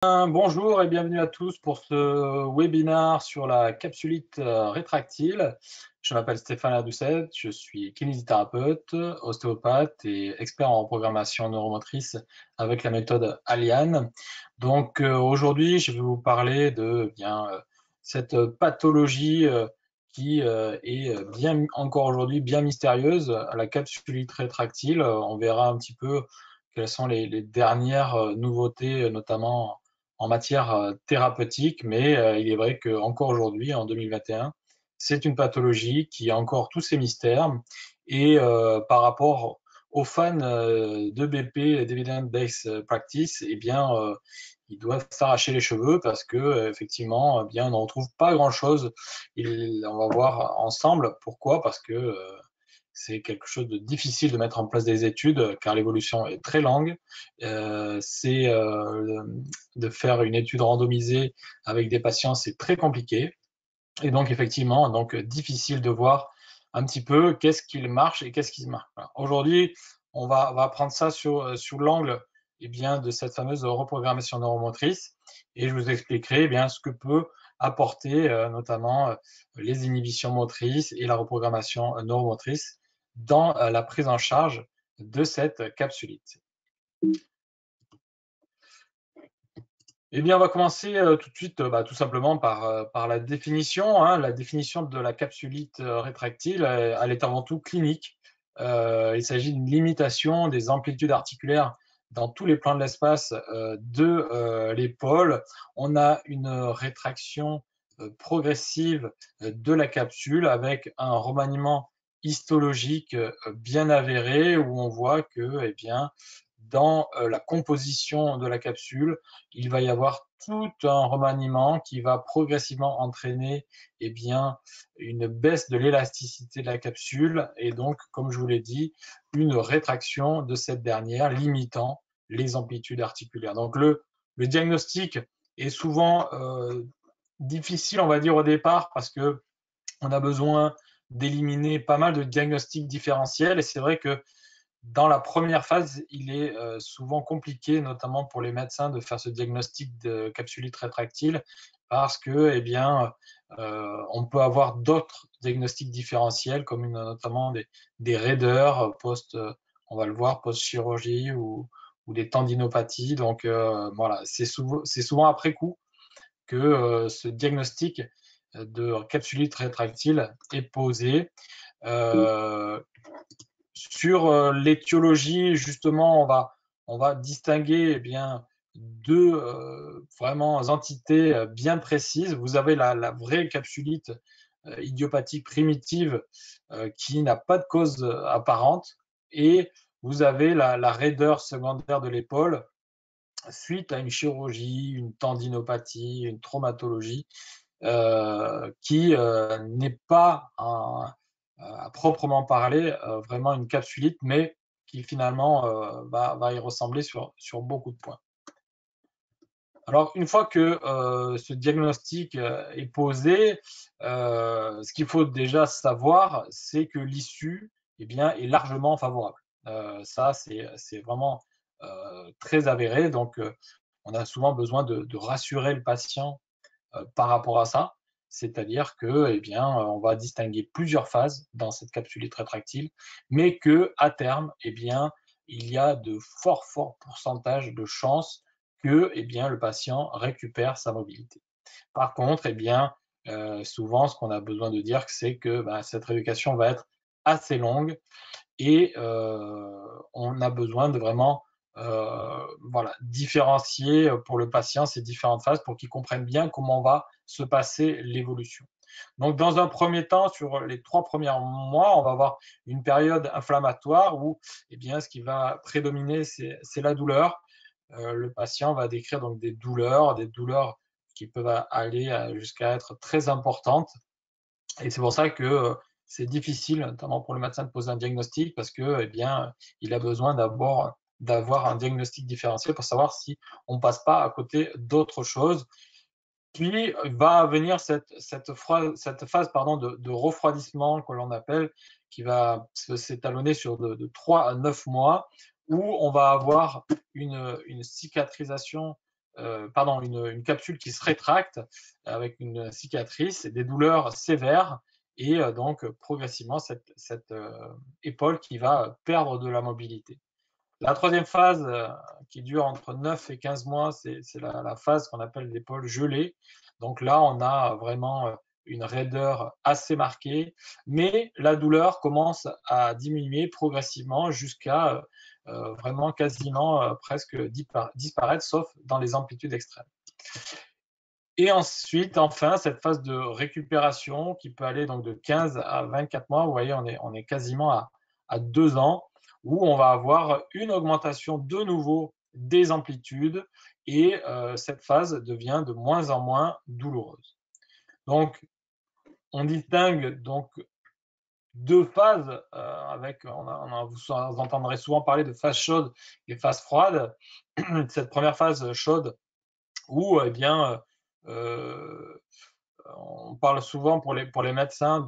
Bonjour et bienvenue à tous pour ce webinaire sur la capsulite rétractile. Je m'appelle Stéphane Ladoucette, je suis kinésithérapeute, ostéopathe et expert en programmation neuromotrice avec la méthode Aliane. Donc aujourd'hui, je vais vous parler de cette pathologie qui est bien encore aujourd'hui bien mystérieuse, la capsulite rétractile. On verra un petit peu quelles sont les dernières nouveautés, notamment en matière thérapeutique, mais il est vrai qu'encore aujourd'hui, en 2021, c'est une pathologie qui a encore tous ses mystères. Et par rapport aux fans de BP, d'Evidence-Based Practice, eh bien, ils doivent s'arracher les cheveux parce que effectivement, eh bien, on ne retrouve pas grand-chose. On va voir ensemble pourquoi, parce que c'est quelque chose de difficile de mettre en place des études car l'évolution est très longue. C'est de faire une étude randomisée avec des patients, c'est très compliqué. Et donc, effectivement, donc, difficile de voir un petit peu qu'est-ce qui marche et qu'est-ce qui se marche. Voilà. Aujourd'hui, on va prendre ça sur l'angle de cette fameuse reprogrammation neuromotrice et je vous expliquerai ce que peut apporter notamment les inhibitions motrices et la reprogrammation neuromotrice dans la prise en charge de cette capsulite. Eh bien, on va commencer tout de suite, tout simplement par la définition. La définition de la capsulite rétractile, elle est avant tout clinique. Il s'agit d'une limitation des amplitudes articulaires dans tous les plans de l'espace de l'épaule. On a une rétraction progressive de la capsule avec un remaniement histologique bien avéré où on voit que, dans la composition de la capsule, il va y avoir tout un remaniement qui va progressivement entraîner une baisse de l'élasticité de la capsule et donc, comme je vous l'ai dit, une rétraction de cette dernière limitant les amplitudes articulaires. Donc le diagnostic est souvent difficile, on va dire, au départ parce que on a besoin d'éliminer pas mal de diagnostics différentiels et c'est vrai que dans la première phase, il est souvent compliqué, notamment pour les médecins, de faire ce diagnostic de capsulite rétractile parce que, on peut avoir d'autres diagnostics différentiels, comme notamment des raideurs on va le voir, post-chirurgie ou des tendinopathies. Donc voilà, c'est souvent après coup que ce diagnostic de capsulite rétractile est posé. Sur l'étiologie, justement, on va distinguer deux vraiment entités bien précises. Vous avez la vraie capsulite idiopathique primitive qui n'a pas de cause apparente et vous avez la raideur secondaire de l'épaule suite à une chirurgie, une tendinopathie, une traumatologie qui n'est pas à proprement parler vraiment une capsulite, mais qui finalement va y ressembler sur beaucoup de points. Alors, une fois que ce diagnostic est posé, ce qu'il faut déjà savoir, c'est que l'issue est largement favorable. Ça, c'est vraiment très avéré. Donc, on a souvent besoin de rassurer le patient par rapport à ça. C'est-à-dire que, on va distinguer plusieurs phases dans cette capsulite rétractile, mais que à terme, il y a de forts pourcentages de chances que, le patient récupère sa mobilité. Par contre, souvent, ce qu'on a besoin de dire, c'est que cette rééducation va être assez longue et on a besoin de vraiment différencier pour le patient ces différentes phases pour qu'il comprenne bien comment va se passer l'évolution. Donc, dans un premier temps, sur les 3 premiers mois, on va avoir une période inflammatoire où ce qui va prédominer, c'est la douleur. Le patient va décrire donc des douleurs qui peuvent aller jusqu'à être très importantes. Et c'est pour ça que c'est difficile, notamment pour le médecin, de poser un diagnostic parce que, il a besoin d'abord d'avoir un diagnostic différentiel pour savoir si on ne passe pas à côté d'autres choses. Puis va venir cette phase de refroidissement que l'on appelle, qui va s'étalonner sur de 3 à 9 mois, où on va avoir une cicatrisation une capsule qui se rétracte avec une cicatrice et des douleurs sévères et donc progressivement cette épaule qui va perdre de la mobilité. La troisième phase, qui dure entre 9 et 15 mois, c'est la phase qu'on appelle l'épaule gelée. Donc là, on a vraiment une raideur assez marquée, mais la douleur commence à diminuer progressivement jusqu'à vraiment quasiment presque disparaître, sauf dans les amplitudes extrêmes. Et ensuite, enfin, cette phase de récupération qui peut aller donc de 15 à 24 mois, vous voyez, on est quasiment à 2 ans, où on va avoir une augmentation de nouveau des amplitudes et cette phase devient de moins en moins douloureuse. Donc, on distingue donc deux phases avec, vous entendrez souvent parler de phase chaude et phase froide. Cette première phase chaude où, eh bien, on parle souvent pour les médecins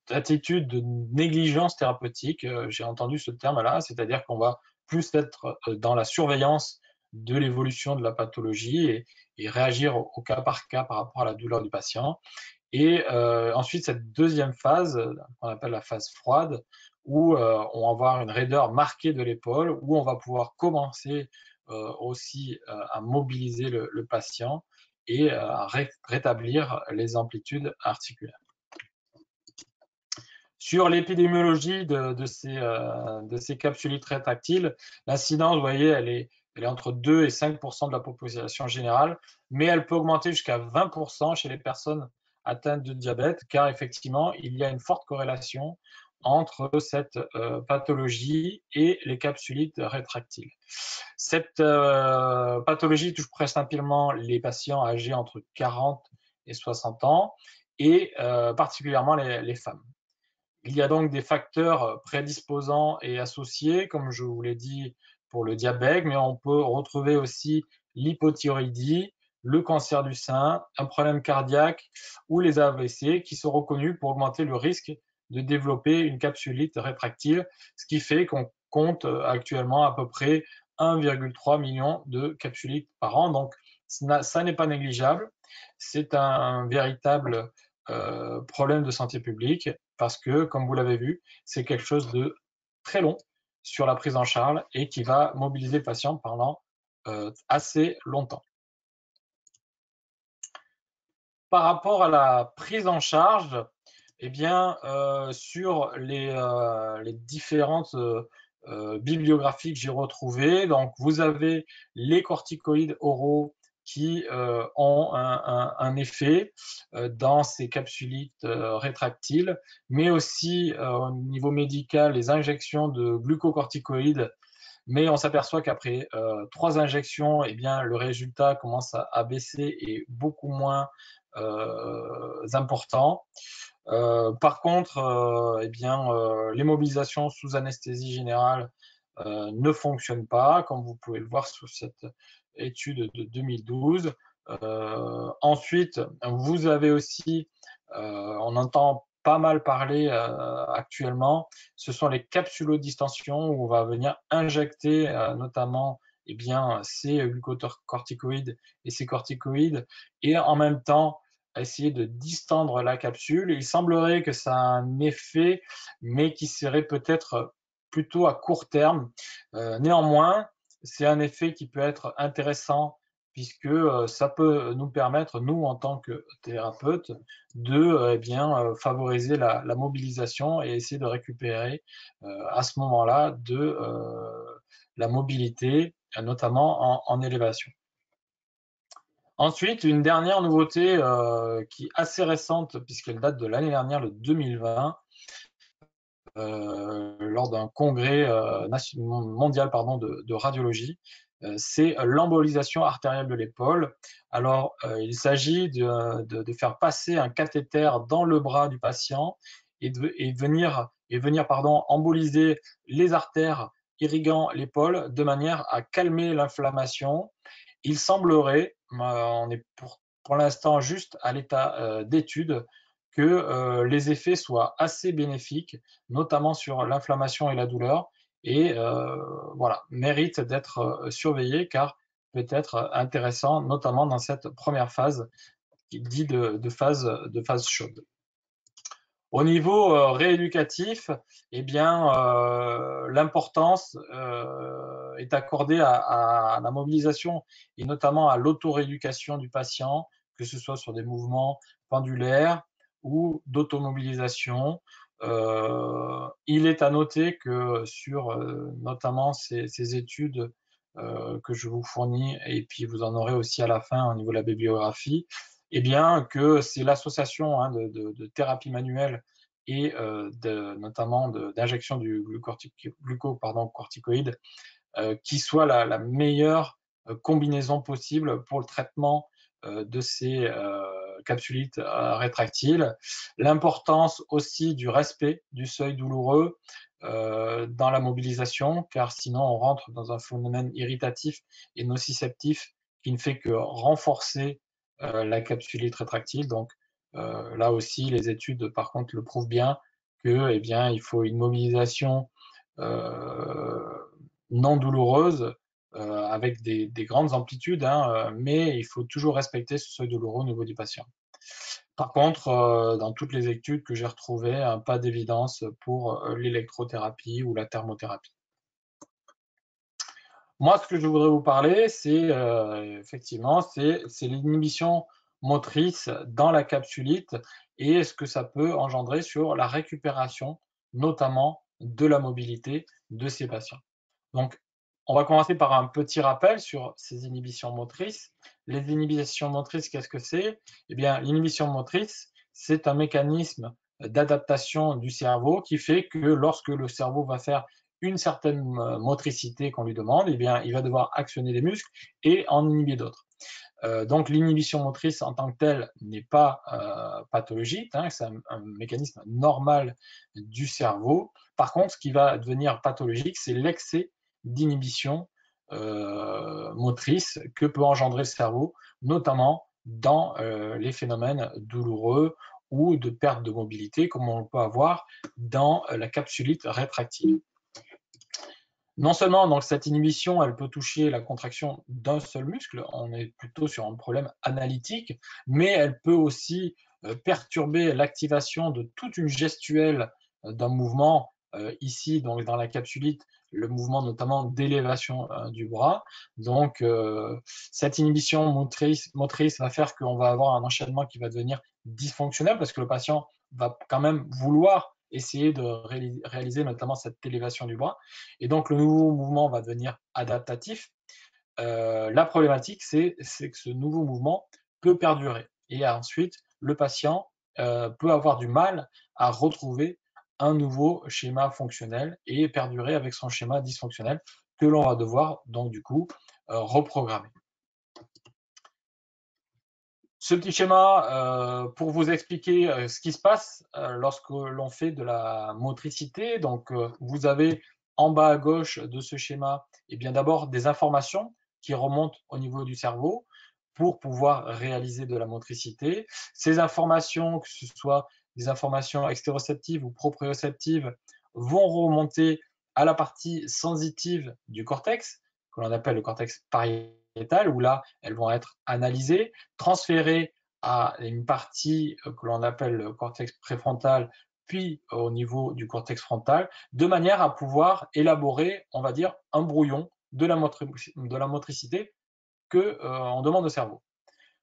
d'attitude de négligence thérapeutique. J'ai entendu ce terme-là, c'est-à-dire qu'on va plus être dans la surveillance de l'évolution de la pathologie et réagir au cas par cas par rapport à la douleur du patient. Et ensuite, cette deuxième phase, qu'on appelle la phase froide, où on va avoir une raideur marquée de l'épaule, où on va pouvoir commencer aussi à mobiliser le patient et à rétablir les amplitudes articulaires. Sur l'épidémiologie de ces capsulites rétractiles, l'incidence, vous voyez, elle est entre 2 et 5% de la population générale, mais elle peut augmenter jusqu'à 20% chez les personnes atteintes de diabète, car effectivement, il y a une forte corrélation entre cette pathologie et les capsulites rétractiles. Cette pathologie touche très simplement les patients âgés entre 40 et 60 ans, et particulièrement les femmes. Il y a donc des facteurs prédisposants et associés, comme je vous l'ai dit pour le diabète, mais on peut retrouver aussi l'hypothyroïdie, le cancer du sein, un problème cardiaque ou les AVC qui sont reconnus pour augmenter le risque de développer une capsulite rétractile, ce qui fait qu'on compte actuellement à peu près 1,3 million de capsulites par an. Donc, ça n'est pas négligeable. C'est un véritable problème de santé publique parce que, comme vous l'avez vu, c'est quelque chose de très long sur la prise en charge et qui va mobiliser le patient pendant assez longtemps. Par rapport à la prise en charge, eh bien, sur les différentes bibliographies que j'ai retrouvées, donc vous avez les corticoïdes oraux qui ont un effet dans ces capsulites rétractiles, mais aussi au niveau médical, les injections de glucocorticoïdes, mais on s'aperçoit qu'après 3 injections, eh bien, le résultat commence à baisser et beaucoup moins important. Par contre, eh bien, les mobilisations sous anesthésie générale ne fonctionnent pas, comme vous pouvez le voir sur cette étude de 2012. Ensuite, vous avez aussi, on entend pas mal parler actuellement, ce sont les capsulodistensions où on va venir injecter notamment eh bien, ces glucocorticoïdes et ces corticoïdes et en même temps essayer de distendre la capsule. Il semblerait que ça a un effet, mais qui serait peut-être plutôt à court terme. Néanmoins, c'est un effet qui peut être intéressant puisque ça peut nous permettre, nous, en tant que thérapeutes, de eh bien, favoriser la mobilisation et essayer de récupérer à ce moment-là de la mobilité, notamment en élévation. Ensuite, une dernière nouveauté qui est assez récente, puisqu'elle date de l'année dernière, le 2020, lors d'un congrès mondial de radiologie, c'est l'embolisation artérielle de l'épaule. Alors, il s'agit de faire passer un cathéter dans le bras du patient et venir emboliser les artères irriguant l'épaule de manière à calmer l'inflammation. Il semblerait, on est pour l'instant juste à l'état d'étude, que les effets soient assez bénéfiques, notamment sur l'inflammation et la douleur, et voilà, mérite d'être surveillé car peut être intéressant, notamment dans cette première phase qui dit de phase chaude. Au niveau rééducatif, eh bien, l'importance est accordée à la mobilisation et notamment à l'autorééducation du patient, que ce soit sur des mouvements pendulaires ou d'automobilisation. Il est à noter que sur notamment ces études que je vous fournis, et puis vous en aurez aussi à la fin au niveau de la bibliographie, eh bien que c'est l'association de thérapie manuelle et notamment d'injection du glucocorticoïde qui soit la meilleure combinaison possible pour le traitement de ces capsulites rétractiles. L'importance aussi du respect du seuil douloureux dans la mobilisation, car sinon on rentre dans un phénomène irritatif et nociceptif qui ne fait que renforcer la capsulite rétractile. Donc là aussi, les études, par contre, le prouvent bien que, eh bien, il faut une mobilisation non douloureuse avec des grandes amplitudes, mais il faut toujours respecter ce seuil douloureux au niveau du patient. Par contre, dans toutes les études que j'ai retrouvées, pas d'évidence pour l'électrothérapie ou la thermothérapie. Moi, ce que je voudrais vous parler, c'est effectivement, c'est l'inhibition motrice dans la capsulite et ce que ça peut engendrer sur la récupération, notamment de la mobilité de ces patients. Donc, on va commencer par un petit rappel sur ces inhibitions motrices. Les inhibitions motrices, qu'est-ce que c'est? Eh bien, l'inhibition motrice, c'est un mécanisme d'adaptation du cerveau qui fait que lorsque le cerveau va faire une certaine motricité qu'on lui demande, eh bien, il va devoir actionner les muscles et en inhiber d'autres. Donc l'inhibition motrice en tant que telle n'est pas pathologique, c'est un mécanisme normal du cerveau. Par contre, ce qui va devenir pathologique, c'est l'excès d'inhibition motrice que peut engendrer le cerveau, notamment dans les phénomènes douloureux ou de perte de mobilité, comme on peut avoir dans la capsulite rétractile. Non seulement donc, cette inhibition, elle peut toucher la contraction d'un seul muscle, on est plutôt sur un problème analytique, mais elle peut aussi perturber l'activation de toute une gestuelle d'un mouvement, ici donc dans la capsulite, le mouvement notamment d'élévation du bras. Donc cette inhibition motrice va faire qu'on va avoir un enchaînement qui va devenir dysfonctionnel parce que le patient va quand même vouloir essayer de réaliser notamment cette élévation du bras. Et donc, le nouveau mouvement va devenir adaptatif. La problématique, c'est que ce nouveau mouvement peut perdurer. Et ensuite, le patient peut avoir du mal à retrouver un nouveau schéma fonctionnel et perdurer avec son schéma dysfonctionnel que l'on va devoir, donc, du coup, reprogrammer. Ce petit schéma, pour vous expliquer ce qui se passe lorsque l'on fait de la motricité. Donc, vous avez en bas à gauche de ce schéma, eh bien d'abord des informations qui remontent au niveau du cerveau pour pouvoir réaliser de la motricité. Ces informations, que ce soit des informations extéroceptives ou proprioceptives, vont remonter à la partie sensitive du cortex, que l'on appelle le cortex pariétal, où là, elles vont être analysées, transférées à une partie que l'on appelle le cortex préfrontal, puis au niveau du cortex frontal, de manière à pouvoir élaborer, on va dire, un brouillon de la motricité qu'on demande au cerveau.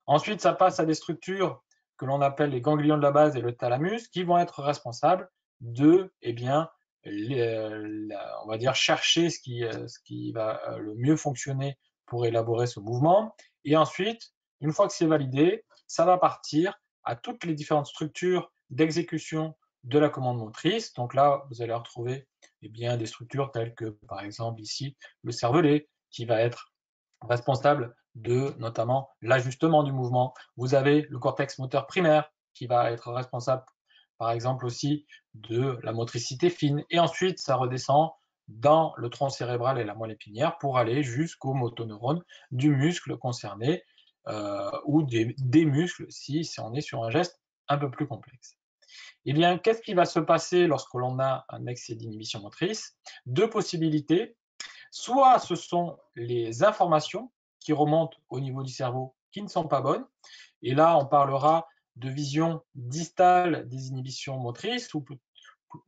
Ensuite, ça passe à des structures que l'on appelle les ganglions de la base et le thalamus, qui vont être responsables de, eh bien, on va dire, chercher ce qui va le mieux fonctionner pour élaborer ce mouvement. Et ensuite, une fois que c'est validé, ça va partir à toutes les différentes structures d'exécution de la commande motrice. Donc là, vous allez retrouver eh bien, des structures telles que, par exemple, ici, le cervelet, qui va être responsable de notamment l'ajustement du mouvement. Vous avez le cortex moteur primaire qui va être responsable, par exemple, aussi de la motricité fine. Et ensuite, ça redescend dans le tronc cérébral et la moelle épinière pour aller jusqu'aux motoneurones du muscle concerné ou des muscles si on est sur un geste un peu plus complexe. Eh bien, qu'est-ce qui va se passer lorsque l'on a un excès d'inhibition motrice? Deux possibilités. Soit ce sont les informations qui remontent au niveau du cerveau qui ne sont pas bonnes, et là on parlera de vision distale des inhibitions motrices, ou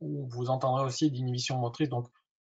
vous entendrez aussi d'inhibition motrice donc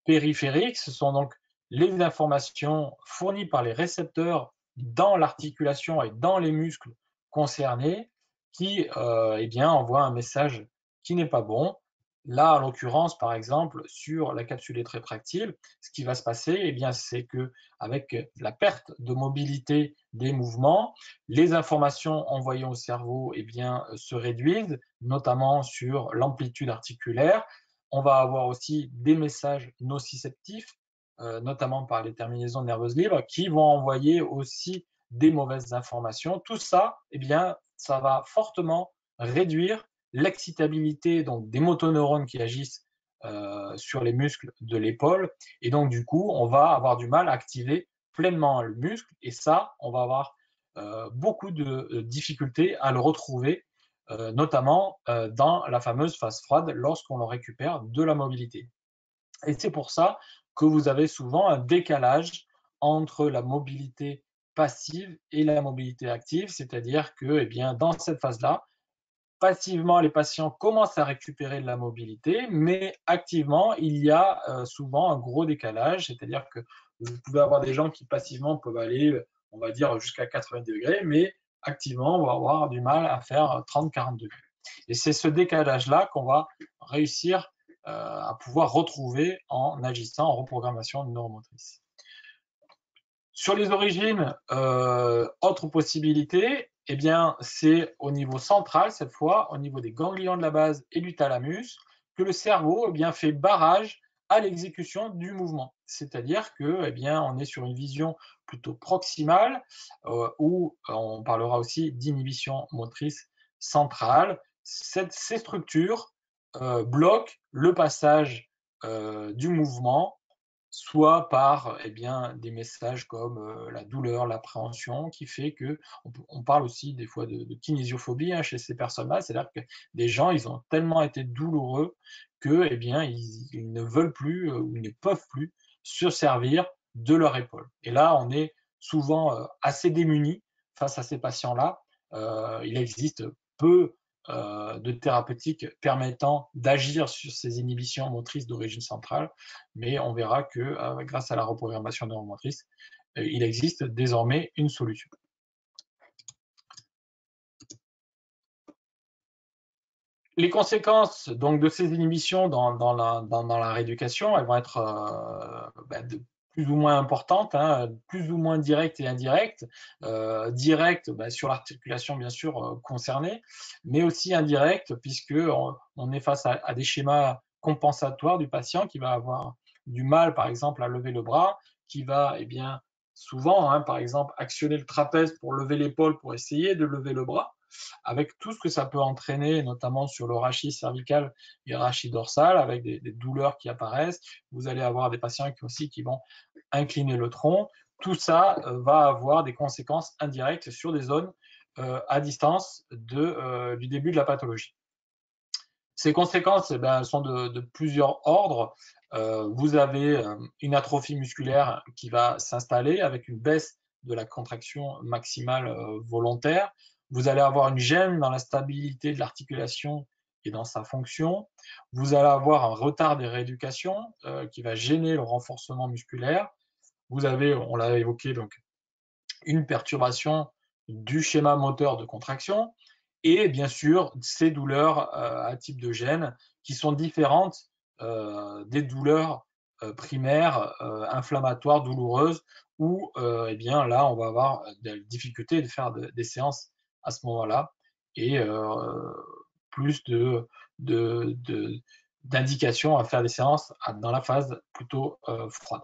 périphérique. Ce sont donc les informations fournies par les récepteurs dans l'articulation et dans les muscles concernés qui eh bien, envoient un message qui n'est pas bon. Là, en l'occurrence, par exemple, sur la capsulite rétractile, ce qui va se passer, eh bien, c'est que avec la perte de mobilité des mouvements, les informations envoyées au cerveau eh bien, se réduisent, notamment sur l'amplitude articulaire. On va avoir aussi des messages nociceptifs, notamment par les terminaisons nerveuses libres, qui vont envoyer aussi des mauvaises informations. Tout ça, eh bien, ça va fortement réduire l'excitabilité donc des motoneurones qui agissent sur les muscles de l'épaule. Et donc, du coup, on va avoir du mal à activer pleinement le muscle. Et ça, on va avoir beaucoup de difficultés à le retrouver, notamment dans la fameuse phase froide lorsqu'on récupère de la mobilité. Et c'est pour ça que vous avez souvent un décalage entre la mobilité passive et la mobilité active, c'est-à-dire que eh bien, dans cette phase-là, passivement, les patients commencent à récupérer de la mobilité, mais activement, il y a souvent un gros décalage, c'est-à-dire que vous pouvez avoir des gens qui passivement peuvent aller, on va dire, jusqu'à 80 degrés, mais activement, on va avoir du mal à faire 30-40 degrés. Et c'est ce décalage-là qu'on va réussir à pouvoir retrouver en agissant en reprogrammation neuromotrice. Sur les origines, autre possibilité, eh bien, c'est au niveau central, cette fois, au niveau des ganglions de la base et du thalamus, que le cerveau eh bien, fait barrage à l'exécution du mouvement. C'est-à-dire que, eh bien, on est sur une vision plutôt proximale, où on parlera aussi d'inhibition motrice centrale. Ces structures bloquent le passage du mouvement, soit par eh bien, des messages comme la douleur, l'appréhension, qui fait que on parle aussi des fois de kinésiophobie hein, chez ces personnes-là, c'est-à-dire que des gens, ils ont tellement été douloureux que eh bien, ils ne veulent plus ou ils ne peuvent plus se servir de leur épaule. Et là, on est souvent assez démunis face à ces patients-là. Il existe peu de thérapeutiques permettant d'agir sur ces inhibitions motrices d'origine centrale, mais on verra que grâce à la reprogrammation neuromotrice, il existe désormais une solution. Les conséquences donc, de ces inhibitions dans la rééducation, elles vont être plus ou moins importantes, hein, plus ou moins directes et indirectes. Directes sur l'articulation, bien sûr, concernée, mais aussi indirectes, puisqu'on est face à des schémas compensatoires du patient qui va avoir du mal, par exemple, à lever le bras, qui va, eh bien, souvent, hein, par exemple, actionner le trapèze pour lever l'épaule, pour essayer de lever le bras, avec tout ce que ça peut entraîner, notamment sur le rachis cervical et le rachis dorsal, avec des douleurs qui apparaissent. Vous allez avoir des patients qui vont incliner le tronc. Tout ça va avoir des conséquences indirectes sur des zones à distance du début de la pathologie. Ces conséquences elles sont de plusieurs ordres. Vous avez une atrophie musculaire qui va s'installer avec une baisse de la contraction maximale volontaire. Vous allez avoir une gêne dans la stabilité de l'articulation et dans sa fonction. Vous allez avoir un retard des rééducations qui va gêner le renforcement musculaire. Vous avez, on l'a évoqué, donc une perturbation du schéma moteur de contraction et bien sûr ces douleurs à type de gêne qui sont différentes des douleurs primaires inflammatoires douloureuses où eh bien là on va avoir des difficultés de faire des séances à ce moment-là et plus d'indications à faire des séances dans la phase plutôt froide.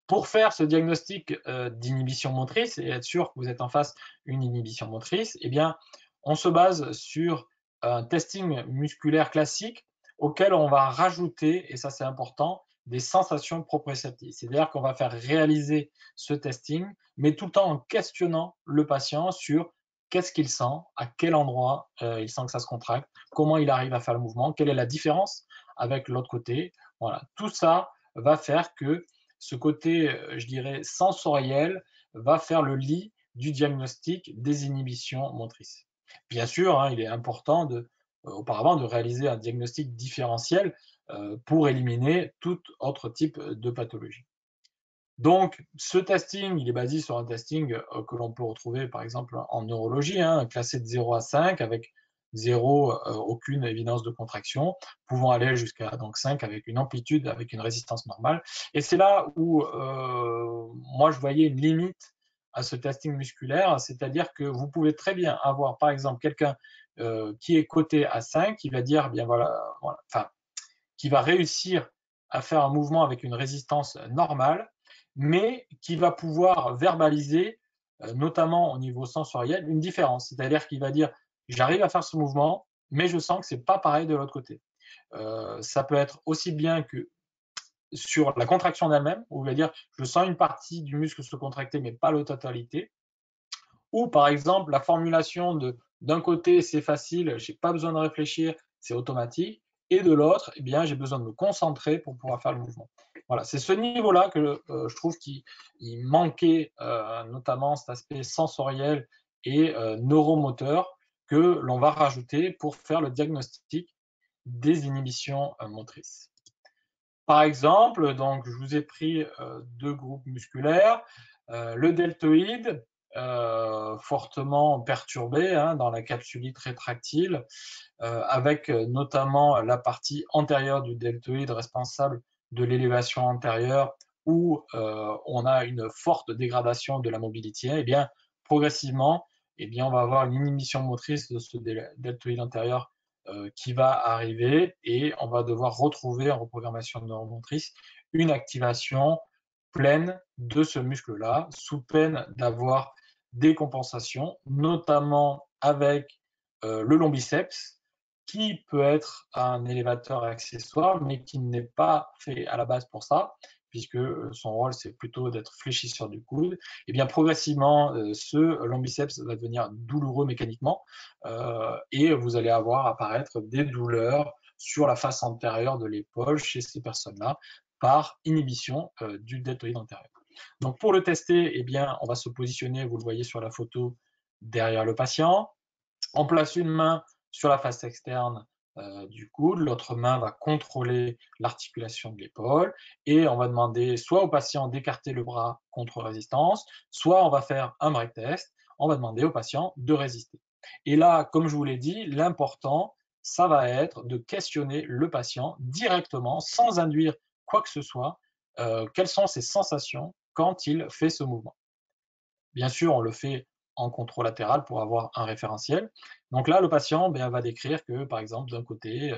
Pour faire ce diagnostic d'inhibition motrice et être sûr que vous êtes en face d'une inhibition motrice, eh bien, on se base sur un testing musculaire classique auquel on va rajouter, et ça c'est important, des sensations proprioceptives. C'est-à-dire qu'on va faire réaliser ce testing, mais tout le temps en questionnant le patient sur qu'est-ce qu'il sent, à quel endroit il sent que ça se contracte, comment il arrive à faire le mouvement, quelle est la différence avec l'autre côté. Voilà, tout ça va faire que ce côté, je dirais, sensoriel va faire le lit du diagnostic des inhibitions motrices. Bien sûr, hein, il est important auparavant de réaliser un diagnostic différentiel pour éliminer tout autre type de pathologie. Donc, ce testing, il est basé sur un testing que l'on peut retrouver par exemple en neurologie, hein, classé de 0 à 5 avec 0, aucune évidence de contraction, pouvant aller jusqu'à 5 avec une amplitude, avec une résistance normale. Et c'est là où moi je voyais une limite à ce testing musculaire, c'est-à-dire que vous pouvez très bien avoir par exemple quelqu'un qui est coté à 5, qui va dire, bien voilà, enfin, qui va réussir à faire un mouvement avec une résistance normale, mais qui va pouvoir verbaliser, notamment au niveau sensoriel, une différence. C'est-à-dire qu'il va dire, j'arrive à faire ce mouvement, mais je sens que c'est pas pareil de l'autre côté. Ça peut être aussi bien que sur la contraction d'elle-même, où il va dire, je sens une partie du muscle se contracter, mais pas la totalité. Ou par exemple, la formulation de d'un côté, c'est facile, j'ai pas besoin de réfléchir, c'est automatique, et de l'autre, eh bien, j'ai besoin de me concentrer pour pouvoir faire le mouvement. Voilà, c'est ce niveau-là que je trouve qu'il manquait, notamment cet aspect sensoriel et neuromoteur que l'on va rajouter pour faire le diagnostic des inhibitions motrices. Par exemple, donc, je vous ai pris deux groupes musculaires, le deltoïde, fortement perturbé hein, dans la capsulite rétractile, avec notamment la partie antérieure du deltoïde responsable de l'élévation antérieure où on a une forte dégradation de la mobilité. Et bien, progressivement, eh bien, on va avoir une inhibition motrice de ce deltoïde antérieur qui va arriver et on va devoir retrouver en reprogrammation neuromotrice une activation pleine de ce muscle-là, sous peine d'avoir des compensations, notamment avec le lombiceps, qui peut être un élévateur accessoire, mais qui n'est pas fait à la base pour ça, puisque son rôle, c'est plutôt d'être fléchisseur du coude. Et bien progressivement, ce lombiceps va devenir douloureux mécaniquement, et vous allez avoir apparaître des douleurs sur la face antérieure de l'épaule chez ces personnes-là, par inhibition du deltoïde antérieur. Donc pour le tester, eh bien, on va se positionner, vous le voyez sur la photo, derrière le patient. On place une main sur la face externe du coude, l'autre main va contrôler l'articulation de l'épaule et on va demander soit au patient d'écarter le bras contre résistance, soit on va faire un break test, on va demander au patient de résister. Et là, comme je vous l'ai dit, l'important, ça va être de questionner le patient directement, sans induire quoi que ce soit, quelles sont ses sensations quand il fait ce mouvement. Bien sûr, on le fait en controlatéral pour avoir un référentiel. Donc là, le patient va décrire que, par exemple, d'un côté,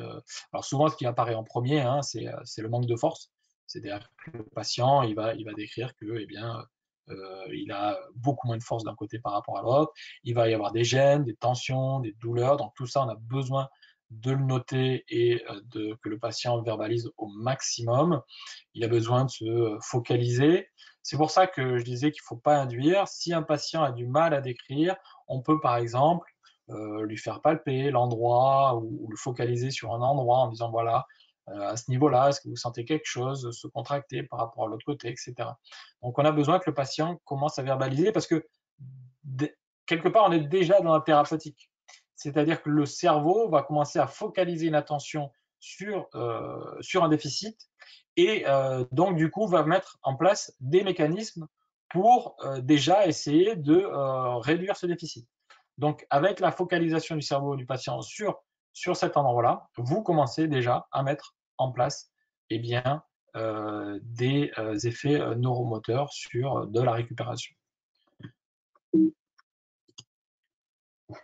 alors souvent ce qui apparaît en premier, hein, c'est le manque de force. C'est-à-dire que le patient, il va décrire que, il a beaucoup moins de force d'un côté par rapport à l'autre. Il va y avoir des gênes, des tensions, des douleurs. Donc tout ça, on a besoin de le noter et que le patient verbalise au maximum. Il a besoin de se focaliser. C'est pour ça que je disais qu'il ne faut pas induire. Si un patient a du mal à décrire, on peut par exemple lui faire palper l'endroit ou le focaliser sur un endroit en disant voilà, à ce niveau-là, est-ce que vous sentez quelque chose se contracter par rapport à l'autre côté, etc. Donc on a besoin que le patient commence à verbaliser parce que quelque part on est déjà dans la thérapeutique. C'est-à-dire que le cerveau va commencer à focaliser une attention sur un déficit et donc du coup va mettre en place des mécanismes pour déjà essayer de réduire ce déficit. Donc avec la focalisation du cerveau du patient sur cet endroit-là, vous commencez déjà à mettre en place eh bien, des effets neuromoteurs sur de la récupération.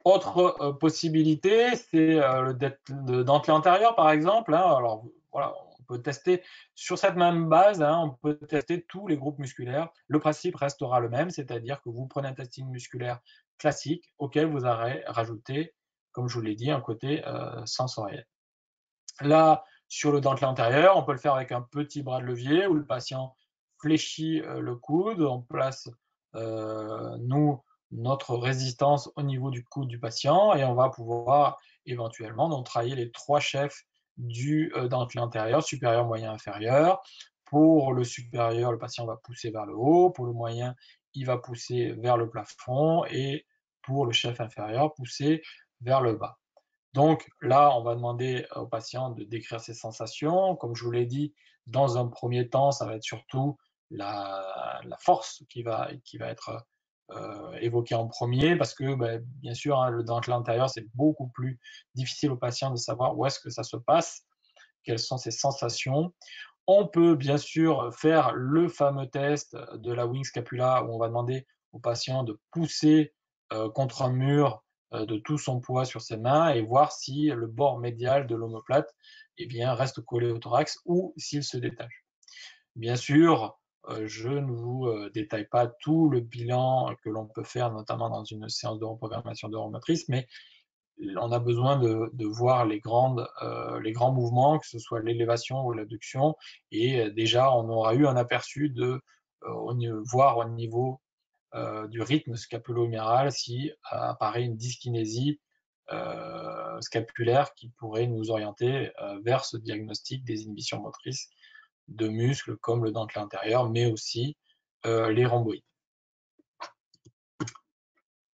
Autre possibilité, c'est le dentelé antérieur, par exemple. Hein. Alors, voilà, on peut tester sur cette même base, hein, on peut tester tous les groupes musculaires. Le principe restera le même, c'est-à-dire que vous prenez un testing musculaire classique auquel vous aurez rajouté, comme je vous l'ai dit, un côté sensoriel. Là, sur le dentelé antérieur, on peut le faire avec un petit bras de levier où le patient fléchit le coude, on place, nous, notre résistance au niveau du coude du patient et on va pouvoir éventuellement donc travailler les 3 chefs du dentelé antérieur, supérieur, moyen, inférieur. Pour le supérieur, le patient va pousser vers le haut, pour le moyen, il va pousser vers le plafond et pour le chef inférieur, pousser vers le bas. Donc là, on va demander au patient de décrire ses sensations. Comme je vous l'ai dit, dans un premier temps, ça va être surtout la force qui va être évoquée en premier, parce que bien sûr, hein, le dentelé antérieur, c'est beaucoup plus difficile au patient de savoir où est-ce que ça se passe, quelles sont ses sensations. On peut bien sûr faire le fameux test de la wing scapula où on va demander au patient de pousser contre un mur de tout son poids sur ses mains et voir si le bord médial de l'omoplate reste collé au thorax ou s'il se détache. Bien sûr, je ne vous détaille pas tout le bilan que l'on peut faire, notamment dans une séance de reprogrammation neuromotrice, mais on a besoin de voir les grands mouvements, que ce soit l'élévation ou l'abduction, et déjà on aura eu un aperçu de voir au niveau du rythme scapulo-huméral si apparaît une dyskinésie scapulaire qui pourrait nous orienter vers ce diagnostic des inhibitions motrices de muscles comme le dentelé antérieur, mais aussi les rhomboïdes.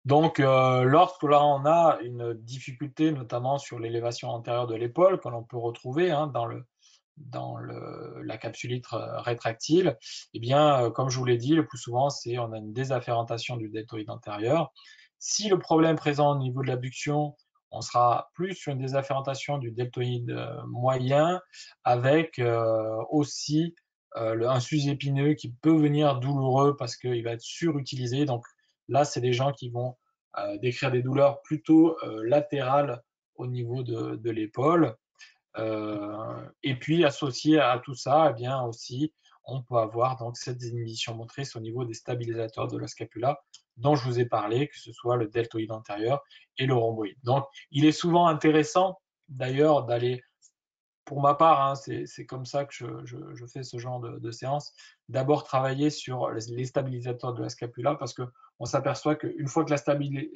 Donc, lorsque là on a une difficulté, notamment sur l'élévation antérieure de l'épaule, que l'on peut retrouver hein, dans la capsulite rétractile, eh bien, comme je vous l'ai dit, le plus souvent, c'est on a une désafférentation du deltoïde antérieur. Si le problème est présent au niveau de l'abduction, on sera plus sur une désafférentation du deltoïde moyen, avec aussi un sus épineux qui peut venir douloureux parce qu'il va être surutilisé. Donc là, c'est des gens qui vont décrire des douleurs plutôt latérales au niveau de l'épaule. Et puis associé à tout ça, eh bien aussi, on peut avoir donc cette inhibition motrice au niveau des stabilisateurs de la scapula dont je vous ai parlé, que ce soit le deltoïde antérieur et le rhomboïde. Donc, il est souvent intéressant d'ailleurs d'aller, pour ma part, hein, c'est comme ça que je fais ce genre de séance, d'abord travailler sur les stabilisateurs de la scapula parce qu'on s'aperçoit qu'une fois que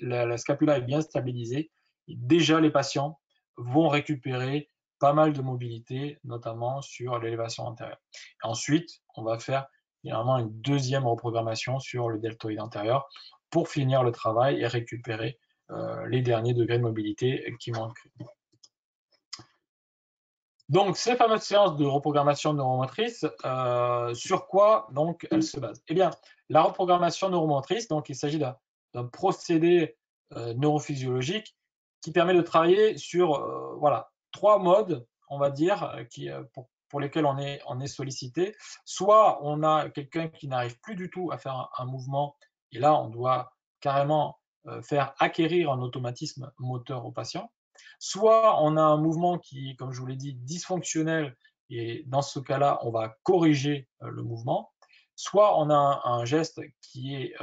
la scapula est bien stabilisée, déjà les patients vont récupérer pas mal de mobilité, notamment sur l'élévation antérieure. Et ensuite, on va faire généralement une deuxième reprogrammation sur le deltoïde antérieur pour finir le travail et récupérer les derniers degrés de mobilité qui manquent. Donc, ces fameuses séances de reprogrammation neuromotrice, sur quoi donc elles se basent? Eh bien, la reprogrammation neuromotrice, donc il s'agit d'un procédé neurophysiologique qui permet de travailler sur voilà, 3 modes, on va dire, pour lesquels on est sollicité. Soit on a quelqu'un qui n'arrive plus du tout à faire un mouvement, et là, on doit carrément faire acquérir un automatisme moteur au patient. Soit on a un mouvement qui est, comme je vous l'ai dit, dysfonctionnel, et dans ce cas-là, on va corriger le mouvement. Soit on a un geste qui est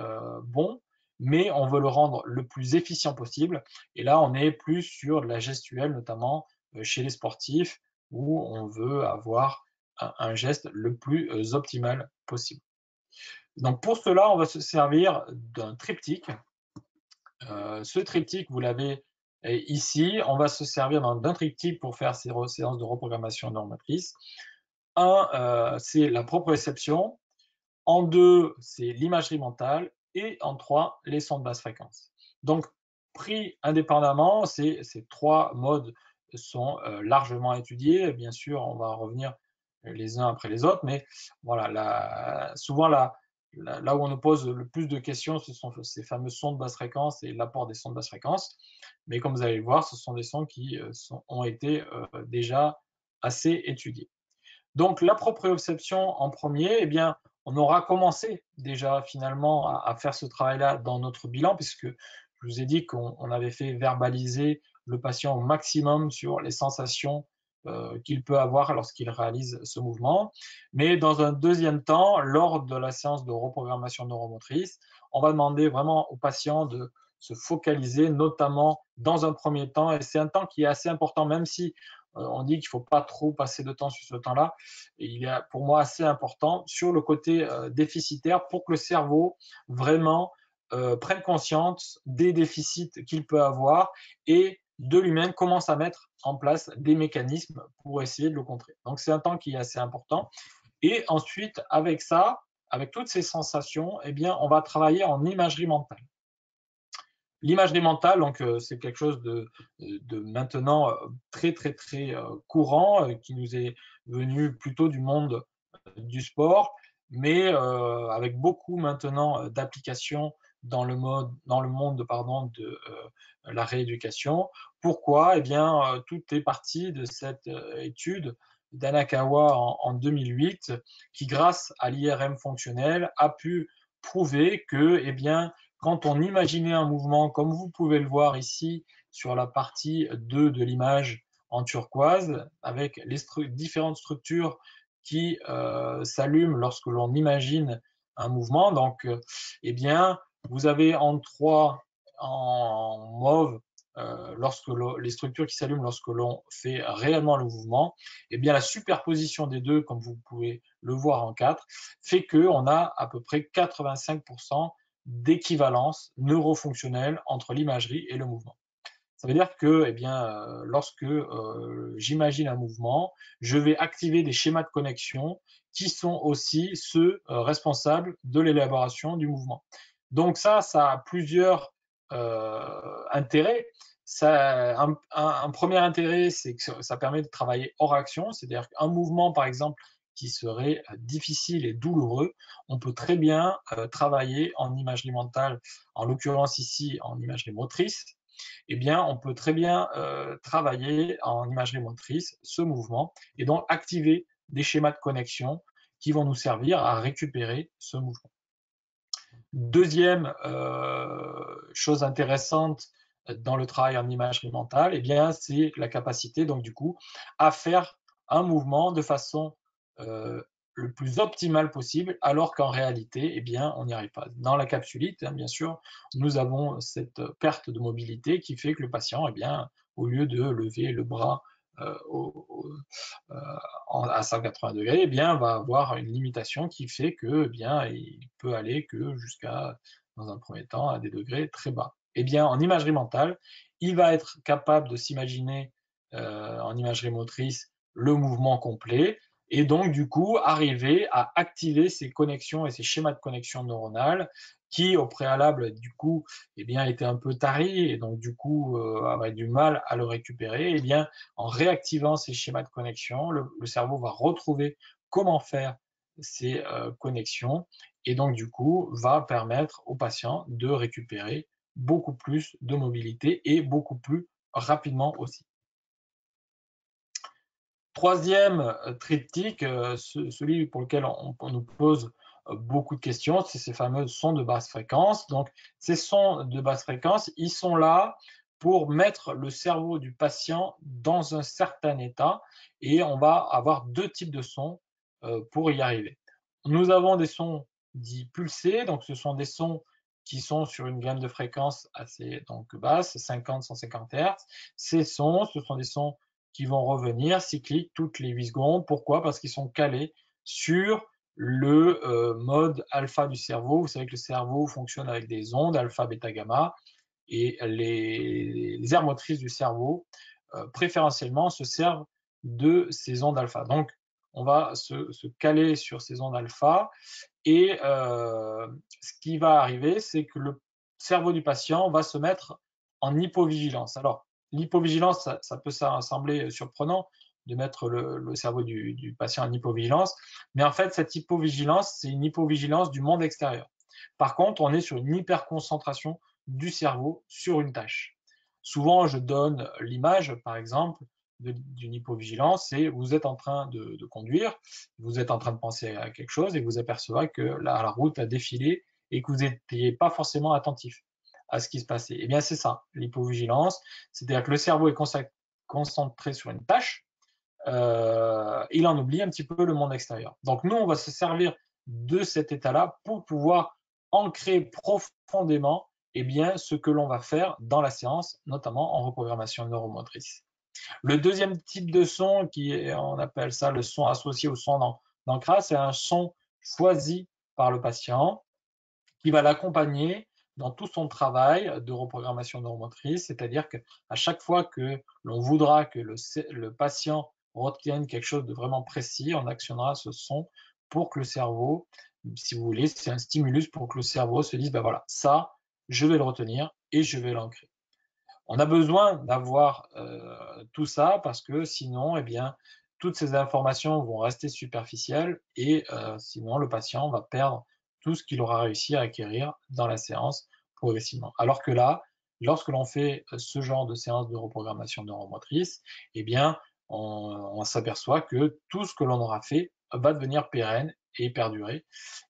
bon, mais on veut le rendre le plus efficient possible. Et là, on est plus sur de la gestuelle, notamment chez les sportifs, où on veut avoir un geste le plus optimal possible. Donc pour cela, on va se servir d'un triptyque. Ce triptyque, vous l'avez ici. On va se servir d'un triptyque pour faire ces séances de reprogrammation normatrice. Un, c'est la proprioception. En 2, c'est l'imagerie mentale. Et en 3, les sons de basse fréquence. Donc, pris indépendamment, ces 3 modes sont largement étudiés. Bien sûr, on va revenir les uns après les autres, mais voilà, souvent là où on nous pose le plus de questions, ce sont ces fameux sons de basse fréquence et l'apport des sons de basse fréquence. Mais comme vous allez le voir, ce sont des sons qui ont été déjà assez étudiés. Donc la proprioception en premier, eh bien, on aura commencé déjà finalement à faire ce travail-là dans notre bilan, puisque je vous ai dit qu'on avait fait verbaliser le patient au maximum sur les sensations qu'il peut avoir lorsqu'il réalise ce mouvement. Mais dans un deuxième temps, lors de la séance de reprogrammation neuromotrice, on va demander vraiment au patient de se focaliser, notamment dans un premier temps, et c'est un temps qui est assez important, même si on dit qu'il ne faut pas trop passer de temps sur ce temps-là, et il est pour moi assez important sur le côté déficitaire pour que le cerveau vraiment prenne conscience des déficits qu'il peut avoir et de lui-même commence à mettre en place des mécanismes pour essayer de le contrer. Donc c'est un temps qui est assez important. Et ensuite, avec ça, avec toutes ces sensations, eh bien, on va travailler en imagerie mentale. L'imagerie mentale, donc, c'est quelque chose de maintenant très, très, très courant, qui nous est venu plutôt du monde du sport, mais avec beaucoup maintenant d'applications dans le monde pardon, de la rééducation. Pourquoi? Eh bien, tout est parti de cette étude d'Anakawa en 2008, qui, grâce à l'IRM fonctionnel, a pu prouver que, eh bien, quand on imaginait un mouvement, comme vous pouvez le voir ici sur la partie 2 de l'image en turquoise, avec les différentes structures qui s'allument lorsque l'on imagine un mouvement. Donc, eh bien, vous avez en mauve lorsque les structures qui s'allument lorsque l'on fait réellement le mouvement. Eh bien, la superposition des deux, comme vous pouvez le voir en 4, fait qu'on a à peu près 85% d'équivalence neurofonctionnelle entre l'imagerie et le mouvement. Ça veut dire que, eh bien, lorsque j'imagine un mouvement, je vais activer des schémas de connexion qui sont aussi ceux responsables de l'élaboration du mouvement. Donc ça a plusieurs intérêts. Un premier intérêt, c'est que ça permet de travailler hors action, c'est-à-dire qu'un mouvement, par exemple, qui serait difficile et douloureux, on peut très bien travailler en imagerie mentale, en l'occurrence ici en imagerie motrice, eh bien, on peut très bien travailler en imagerie motrice ce mouvement et donc activer des schémas de connexion qui vont nous servir à récupérer ce mouvement. Deuxième chose intéressante dans le travail en imagerie mentale, eh bien, c'est la capacité, donc du coup, à faire un mouvement de façon le plus optimale possible, alors qu'en réalité, eh bien, on n'y arrive pas. Dans la capsulite, hein, bien sûr, nous avons cette perte de mobilité qui fait que le patient, eh bien, au lieu de lever le bras à 180 degrés, eh bien, va avoir une limitation qui fait que, eh bien, il peut aller que jusqu'à, dans un premier temps, à des degrés très bas. Eh bien, en imagerie mentale, il va être capable de s'imaginer en imagerie motrice le mouvement complet et donc, du coup, arriver à activer ces connexions et ces schémas de connexion neuronales qui, au préalable, du coup, eh bien, étaient un peu taris et donc, du coup, avaient du mal à le récupérer. Eh bien, en réactivant ces schémas de connexion, le cerveau va retrouver comment faire ces connexions et donc, du coup, va permettre au patient de récupérer beaucoup plus de mobilité et beaucoup plus rapidement aussi. Troisième triptyque, celui pour lequel on nous pose beaucoup de questions, c'est ces fameux sons de basse fréquence. Donc, ces sons de basse fréquence, ils sont là pour mettre le cerveau du patient dans un certain état et on va avoir deux types de sons pour y arriver. Nous avons des sons dits pulsés, donc ce sont des sons qui sont sur une gamme de fréquences assez donc basse, 50-150 Hz. Ces sons, ce sont des sons qui vont revenir cycliques toutes les 8 secondes. Pourquoi? Parce qu'ils sont calés sur le mode alpha du cerveau. Vous savez que le cerveau fonctionne avec des ondes alpha, bêta, gamma et les aires motrices du cerveau préférentiellement se servent de ces ondes alpha. Donc, on va se caler sur ces ondes alpha et ce qui va arriver, c'est que le cerveau du patient va se mettre en hypovigilance. Alors, l'hypovigilance, ça peut sembler surprenant de mettre le cerveau du patient en hypovigilance, mais en fait, cette hypovigilance, c'est une hypovigilance du monde extérieur. Par contre, on est sur une hyperconcentration du cerveau sur une tâche. Souvent, je donne l'image, par exemple, d'une hypovigilance, c'est vous êtes en train de conduire, vous êtes en train de penser à quelque chose et vous apercevez que la route a défilé et que vous n'étiez pas forcément attentif à ce qui se passait. Eh bien, c'est ça, l'hypovigilance, c'est-à-dire que le cerveau est concentré sur une tâche, il en oublie un petit peu le monde extérieur. Donc nous, on va se servir de cet état-là pour pouvoir ancrer profondément eh bien, ce que l'on va faire dans la séance, notamment en reprogrammation neuromotrice. Le deuxième type de son, on appelle ça le son associé au son d'ancrage, c'est un son choisi par le patient qui va l'accompagner dans tout son travail de reprogrammation neuromotrice, c'est-à-dire qu'à chaque fois que l'on voudra que le patient retienne quelque chose de vraiment précis, on actionnera ce son pour que le cerveau, si vous voulez, c'est un stimulus pour que le cerveau se dise, ben voilà, ça, je vais le retenir et je vais l'ancrer. On a besoin d'avoir tout ça parce que sinon, eh bien, toutes ces informations vont rester superficielles et sinon le patient va perdre tout ce qu'il aura réussi à acquérir dans la séance progressivement. Alors que là, lorsque l'on fait ce genre de séance de reprogrammation neuromotrice, eh bien, on s'aperçoit que tout ce que l'on aura fait va devenir pérenne et perdurer.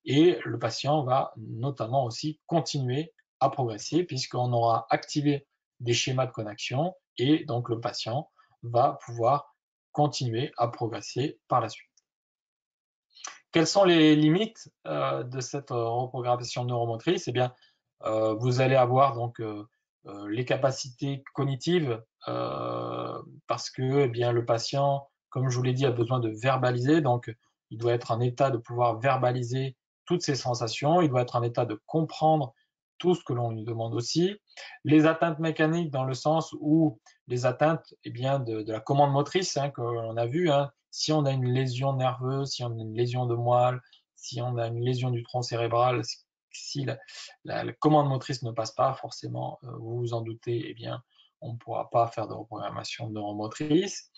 Et le patient va notamment aussi continuer à progresser puisqu'on aura activé des schémas de connexion et donc le patient va pouvoir continuer à progresser par la suite. Quelles sont les limites de cette reprogrammation neuromotrice? Eh bien, vous allez avoir donc les capacités cognitives parce que eh bien, le patient, comme je vous l'ai dit, a besoin de verbaliser, donc il doit être en état de pouvoir verbaliser toutes ses sensations, il doit être en état de comprendre tout ce que l'on lui demande aussi. Les atteintes mécaniques dans le sens où les atteintes eh bien, de la commande motrice que l'on a vu, si on a une lésion nerveuse, si on a une lésion de moelle, si on a une lésion du tronc cérébral, si la commande motrice ne passe pas, forcément, vous vous en doutez, eh bien, on ne pourra pas faire de reprogrammation neuromotrice.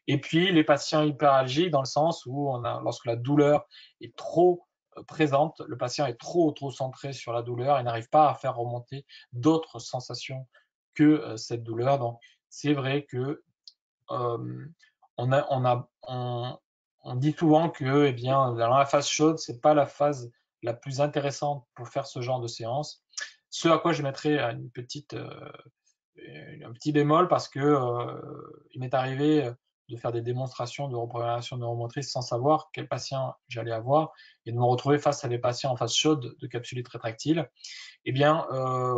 Et puis, les patients hyperalgiques, dans le sens où lorsque la douleur est trop présente, le patient est trop centré sur la douleur et n'arrive pas à faire remonter d'autres sensations que cette douleur. Donc, c'est vrai que on dit souvent que eh bien, dans la phase chaude, ce n'est pas la phase la plus intéressante pour faire ce genre de séance. Ce à quoi je mettrais un petit bémol parce que il m'est arrivé de faire des démonstrations de reprogrammation neuromotrice sans savoir quel patient j'allais avoir et de me retrouver face à des patients en phase chaude de capsulite rétractile. Eh bien,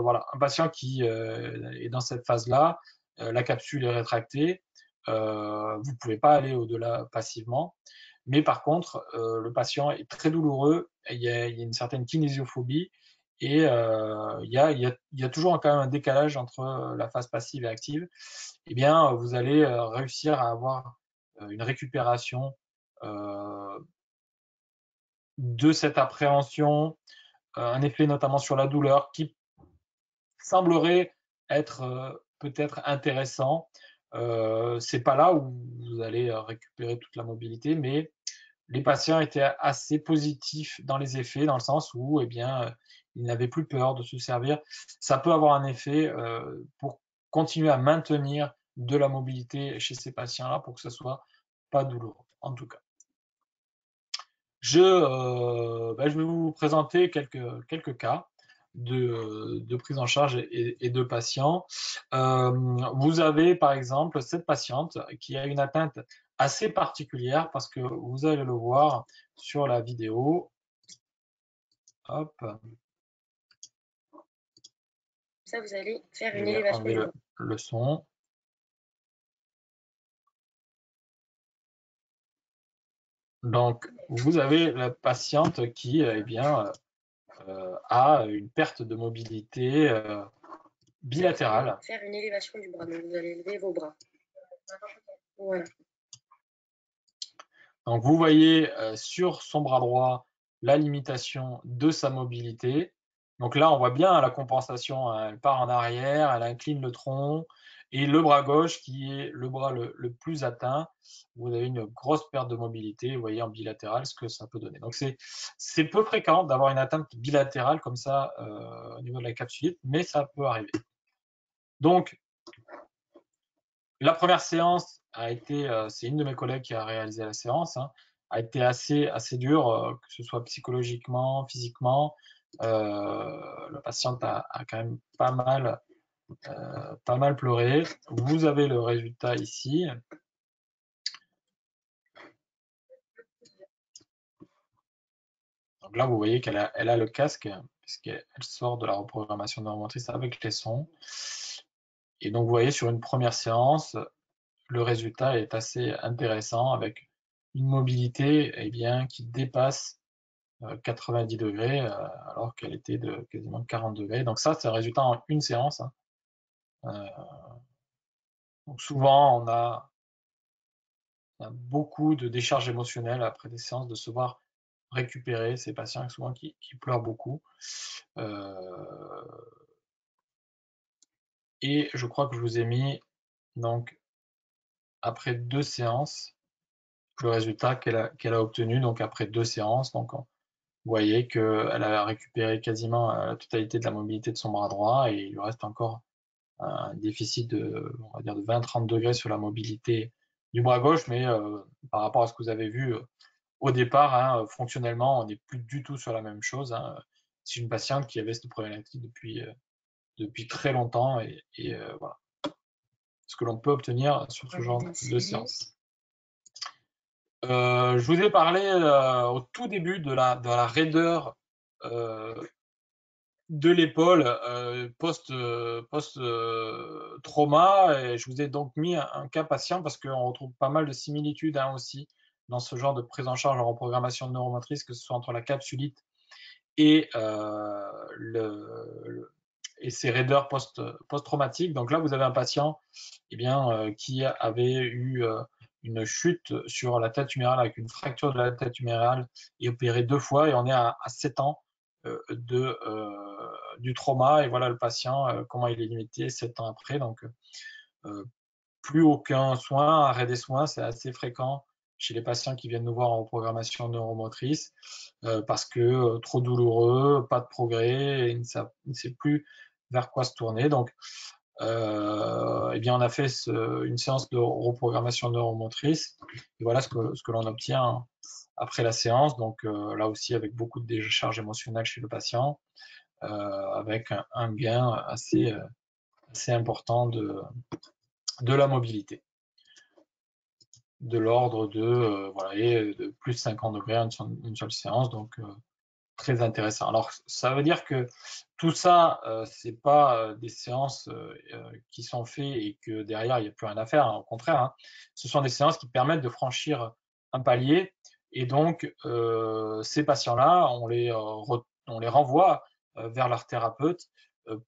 voilà, un patient qui est dans cette phase-là, la capsule est rétractée, vous ne pouvez pas aller au-delà passivement. Mais par contre, le patient est très douloureux, il y a une certaine kinésiophobie et il y a toujours quand même un décalage entre la phase passive et active. Eh bien, vous allez réussir à avoir une récupération de cette appréhension, un effet notamment sur la douleur qui semblerait être peut-être intéressant. C'est pas là où vous allez récupérer toute la mobilité, mais les patients étaient assez positifs dans les effets, dans le sens où eh bien, ils n'avaient plus peur de se servir. Ça peut avoir un effet pour continuer à maintenir de la mobilité chez ces patients-là pour que ce soit pas douloureux, en tout cas. Je vais vous présenter quelques cas de prise en charge et de patients. Vous avez par exemple cette patiente qui a une atteinte assez particulière parce que vous allez le voir sur la vidéo. Hop. Ça, vous allez faire Je une vais élévation enlever du le son. Donc, vous avez la patiente qui eh bien, a une perte de mobilité bilatérale. Faire une élévation du bras. Donc, vous allez lever vos bras. Voilà. Donc, vous voyez sur son bras droit la limitation de sa mobilité. Donc là, on voit bien la compensation. Elle part en arrière, elle incline le tronc. Et le bras gauche, qui est le bras le plus atteint, vous avez une grosse perte de mobilité. Vous voyez en bilatéral ce que ça peut donner. Donc, c'est peu fréquent d'avoir une atteinte bilatérale comme ça au niveau de la capsulite, mais ça peut arriver. Donc, la première séance a été, c'est une de mes collègues qui a réalisé la séance, a été assez dure, que ce soit psychologiquement, physiquement. La patiente a quand même pas mal pleuré. Vous avez le résultat ici. Donc là, vous voyez qu'elle a le casque, puisqu'elle sort de la reprogrammation neuromotrice avec les sons. Et donc, vous voyez sur une première séance, le résultat est assez intéressant avec une mobilité eh bien, qui dépasse 90 degrés, alors qu'elle était de quasiment 40 degrés. Donc ça, c'est le résultat en une séance, hein. Donc souvent, on a beaucoup de décharges émotionnelles après des séances, de se voir récupérer. Ces patients souvent qui pleurent beaucoup. Et je crois que je vous ai mis, donc, après 2 séances, le résultat qu'elle a obtenu, donc après 2 séances. Donc, vous voyez qu'elle a récupéré quasiment la totalité de la mobilité de son bras droit et il lui reste encore un déficit de, on va dire, de 20-30 degrés sur la mobilité du bras gauche, mais par rapport à ce que vous avez vu au départ, hein, fonctionnellement, on n'est plus du tout sur la même chose, hein. C'est une patiente qui avait cette problématique depuis très longtemps et voilà ce que l'on peut obtenir sur ce genre de séance. Je vous ai parlé au tout début de la raideur de l'épaule post-trauma, et je vous ai donc mis un cas patient parce qu'on retrouve pas mal de similitudes, hein, aussi dans ce genre de prise en charge en reprogrammation neuromotrice, que ce soit entre la capsulite et, et ces raideurs post-traumatiques. Donc là, vous avez un patient, eh bien, qui avait eu une chute sur la tête humérale avec une fracture de la tête humérale et opéré 2 fois, et on est à 7 ans du trauma, et voilà le patient, comment il est limité 7 ans après. Donc plus aucun soin, arrêt des soins, c'est assez fréquent chez les patients qui viennent nous voir en reprogrammation neuromotrice, parce que trop douloureux, pas de progrès, et il ne sait plus vers quoi se tourner. Donc eh bien, on a fait une séance de reprogrammation neuromotrice, et voilà ce que l'on obtient après la séance. Donc là aussi, avec beaucoup de décharge émotionnelle chez le patient, avec un gain assez important de la mobilité, de l'ordre de, voilà, et de plus de 50 degrés en une seule séance. Donc très intéressant. Alors ça veut dire que tout ça, c'est pas des séances qui sont faites et que derrière il n'y a plus rien à faire, hein. Au contraire, hein, ce sont des séances qui permettent de franchir un palier, et donc ces patients-là, on les renvoie vers leur thérapeute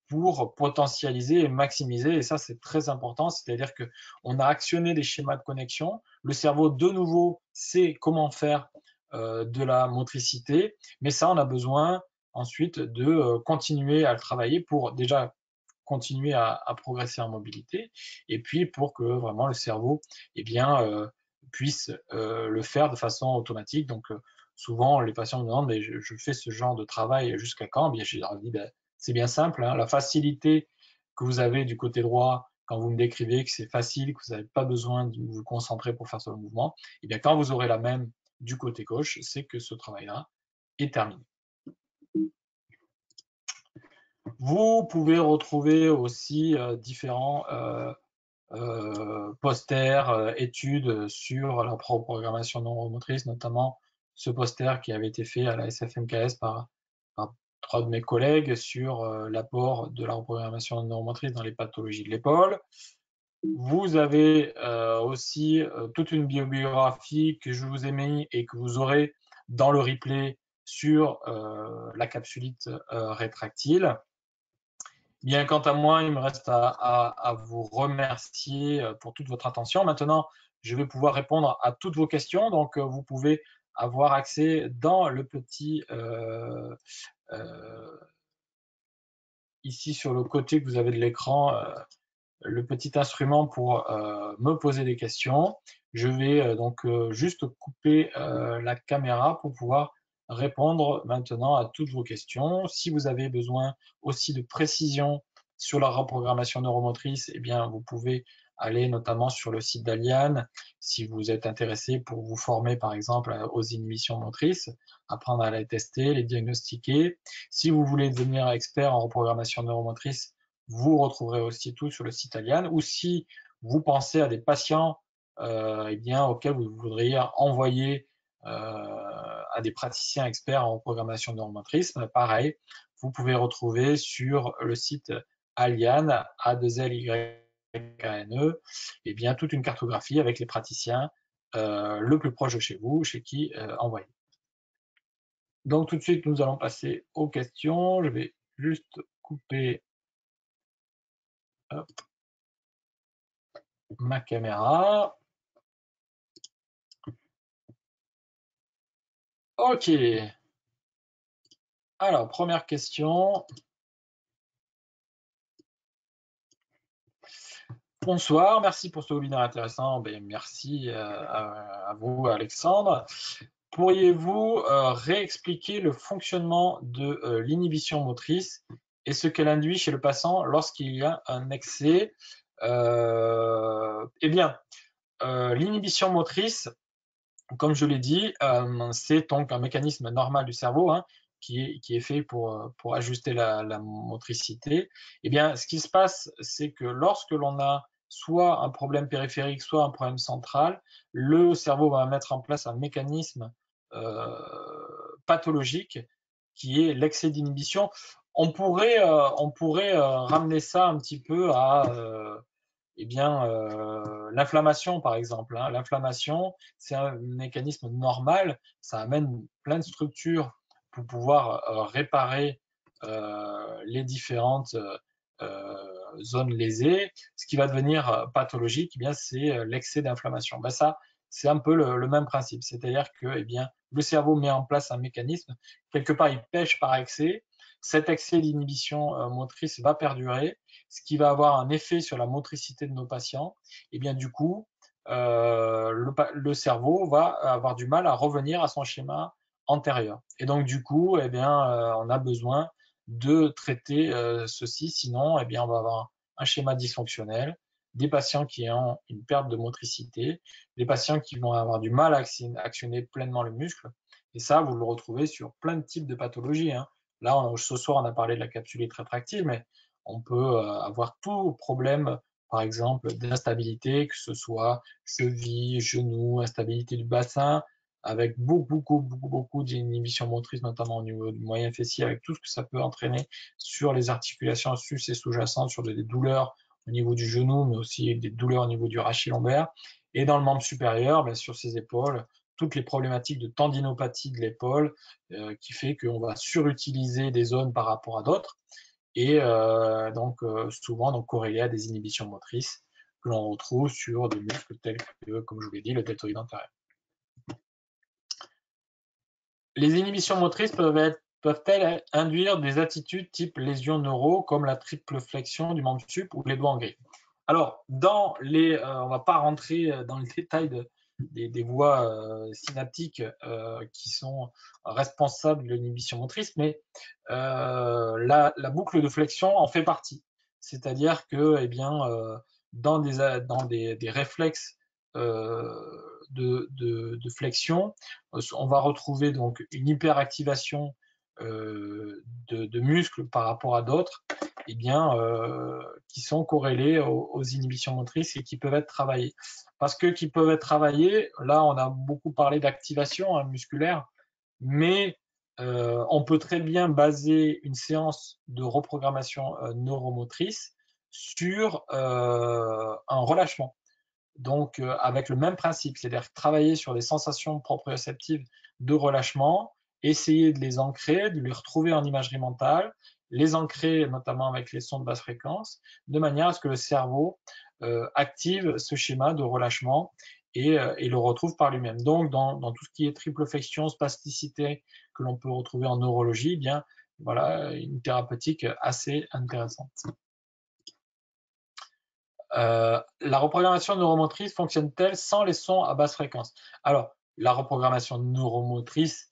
pour potentialiser et maximiser. Et ça, c'est très important. C'est-à-dire que on a actionné des schémas de connexion. Le cerveau, de nouveau, sait comment faire de la motricité, mais ça, on a besoin ensuite de continuer à le travailler pour déjà continuer à progresser en mobilité, et puis pour que vraiment le cerveau, eh bien, puisse le faire de façon automatique. Donc souvent les patients me demandent, mais je fais ce genre de travail jusqu'à quand? Bien, je leur dis, ben, c'est bien simple, hein, la facilité que vous avez du côté droit quand vous me décrivez que c'est facile, que vous n'avez pas besoin de vous concentrer pour faire ce mouvement, et bien quand vous aurez la même du côté gauche, c'est que ce travail-là est terminé. Vous pouvez retrouver aussi différents posters, études sur la reprogrammation neuromotrice, notamment ce poster qui avait été fait à la SFMKS par 3 de mes collègues sur l'apport de la reprogrammation neuromotrice dans les pathologies de l'épaule. Vous avez aussi toute une bibliographie que je vous ai mis et que vous aurez dans le replay sur la capsulite rétractile. Bien, quant à moi, il me reste à vous remercier pour toute votre attention. Maintenant, je vais pouvoir répondre à toutes vos questions. Donc, vous pouvez avoir accès dans le petit, ici sur le côté que vous avez de l'écran, le petit instrument pour me poser des questions. Je vais donc juste couper la caméra pour pouvoir répondre maintenant à toutes vos questions. Si vous avez besoin aussi de précision sur la reprogrammation neuromotrice, eh bien, vous pouvez aller notamment sur le site d'Aliane si vous êtes intéressé pour vous former par exemple aux inhibitions motrices, apprendre à les tester, les diagnostiquer. Si vous voulez devenir expert en reprogrammation neuromotrice, vous retrouverez aussi tout sur le site Aliane. Ou si vous pensez à des patients eh bien, auxquels vous voudriez envoyer à des praticiens experts en programmation neuromotrice, pareil, vous pouvez retrouver sur le site Aliane, A2LYANE, eh bien, toute une cartographie avec les praticiens le plus proche de chez vous, chez qui envoyer. Donc tout de suite, nous allons passer aux questions. Je vais juste couper hop, ma caméra. Ok. Alors, première question. Bonsoir, merci pour ce webinaire intéressant. Ben, merci à vous, Alexandre. Pourriez-vous réexpliquer le fonctionnement de l'inhibition motrice et ce qu'elle induit chez le patient lorsqu'il y a un excès? Eh bien, l'inhibition motrice, comme je l'ai dit, c'est donc un mécanisme normal du cerveau, hein, qui est fait pour ajuster la motricité. Eh bien, ce qui se passe, c'est que lorsque l'on a soit un problème périphérique, soit un problème central, le cerveau va mettre en place un mécanisme pathologique qui est l'excès d'inhibition. On pourrait ramener ça un petit peu à eh bien, l'inflammation, par exemple. Hein. L'inflammation, c'est un mécanisme normal. Ça amène plein de structures pour pouvoir réparer les différentes zones lésées. Ce qui va devenir pathologique, eh bien, c'est l'excès d'inflammation. Ben, ça, c'est un peu le même principe. C'est-à-dire que eh bien, le cerveau met en place un mécanisme. Quelque part, il pêche par excès. Cet excès d'inhibition motrice va perdurer, ce qui va avoir un effet sur la motricité de nos patients. Et bien du coup, le cerveau va avoir du mal à revenir à son schéma antérieur. Et donc du coup, eh bien, on a besoin de traiter ceci, sinon, eh bien, on va avoir un schéma dysfonctionnel, des patients qui ont une perte de motricité, des patients qui vont avoir du mal à actionner pleinement le muscle. Et ça, vous le retrouvez sur plein de types de pathologies. Hein. Là, ce soir, on a parlé de la capsulite rétractile, mais on peut avoir tout problème, par exemple, d'instabilité, que ce soit cheville, genou, instabilité du bassin, avec beaucoup d'inhibition motrice, notamment au niveau du moyen fessier, avec tout ce que ça peut entraîner sur les articulations sus et sous-jacentes, sur des douleurs au niveau du genou, mais aussi des douleurs au niveau du rachis lombaire. Et dans le membre supérieur, bien sur ses épaules, toutes les problématiques de tendinopathie de l'épaule, qui fait qu'on va surutiliser des zones par rapport à d'autres, et donc souvent donc, corrélées à des inhibitions motrices que l'on retrouve sur des muscles tels que, comme je vous l'ai dit, le deltoïde antérieur. Les inhibitions motrices peuvent-elles induire des attitudes type lésions neuro, comme la triple flexion du membre sup ou les doigts en grille? Alors, on ne va pas rentrer dans le détail des voies synaptiques qui sont responsables de l'inhibition motrice, mais la boucle de flexion en fait partie. C'est-à-dire que, eh bien, dans des réflexes de flexion, on va retrouver donc une hyperactivation de muscles par rapport à d'autres, eh bien, qui sont corrélés aux inhibitions motrices et qui peuvent être travaillées. Parce que qui peuvent être travaillées, là, on a beaucoup parlé d'activation hein, musculaire, mais on peut très bien baser une séance de reprogrammation neuromotrice sur un relâchement. Donc, avec le même principe, c'est-à-dire travailler sur des sensations proprioceptives de relâchement, essayer de les ancrer, de les retrouver en imagerie mentale, les ancrer notamment avec les sons de basse fréquence, de manière à ce que le cerveau active ce schéma de relâchement et le retrouve par lui-même. Donc, dans tout ce qui est triple flexion, spasticité que l'on peut retrouver en neurologie, eh bien, voilà une thérapeutique assez intéressante. La reprogrammation neuromotrice fonctionne-t-elle sans les sons à basse fréquence? Alors, la reprogrammation neuromotrice,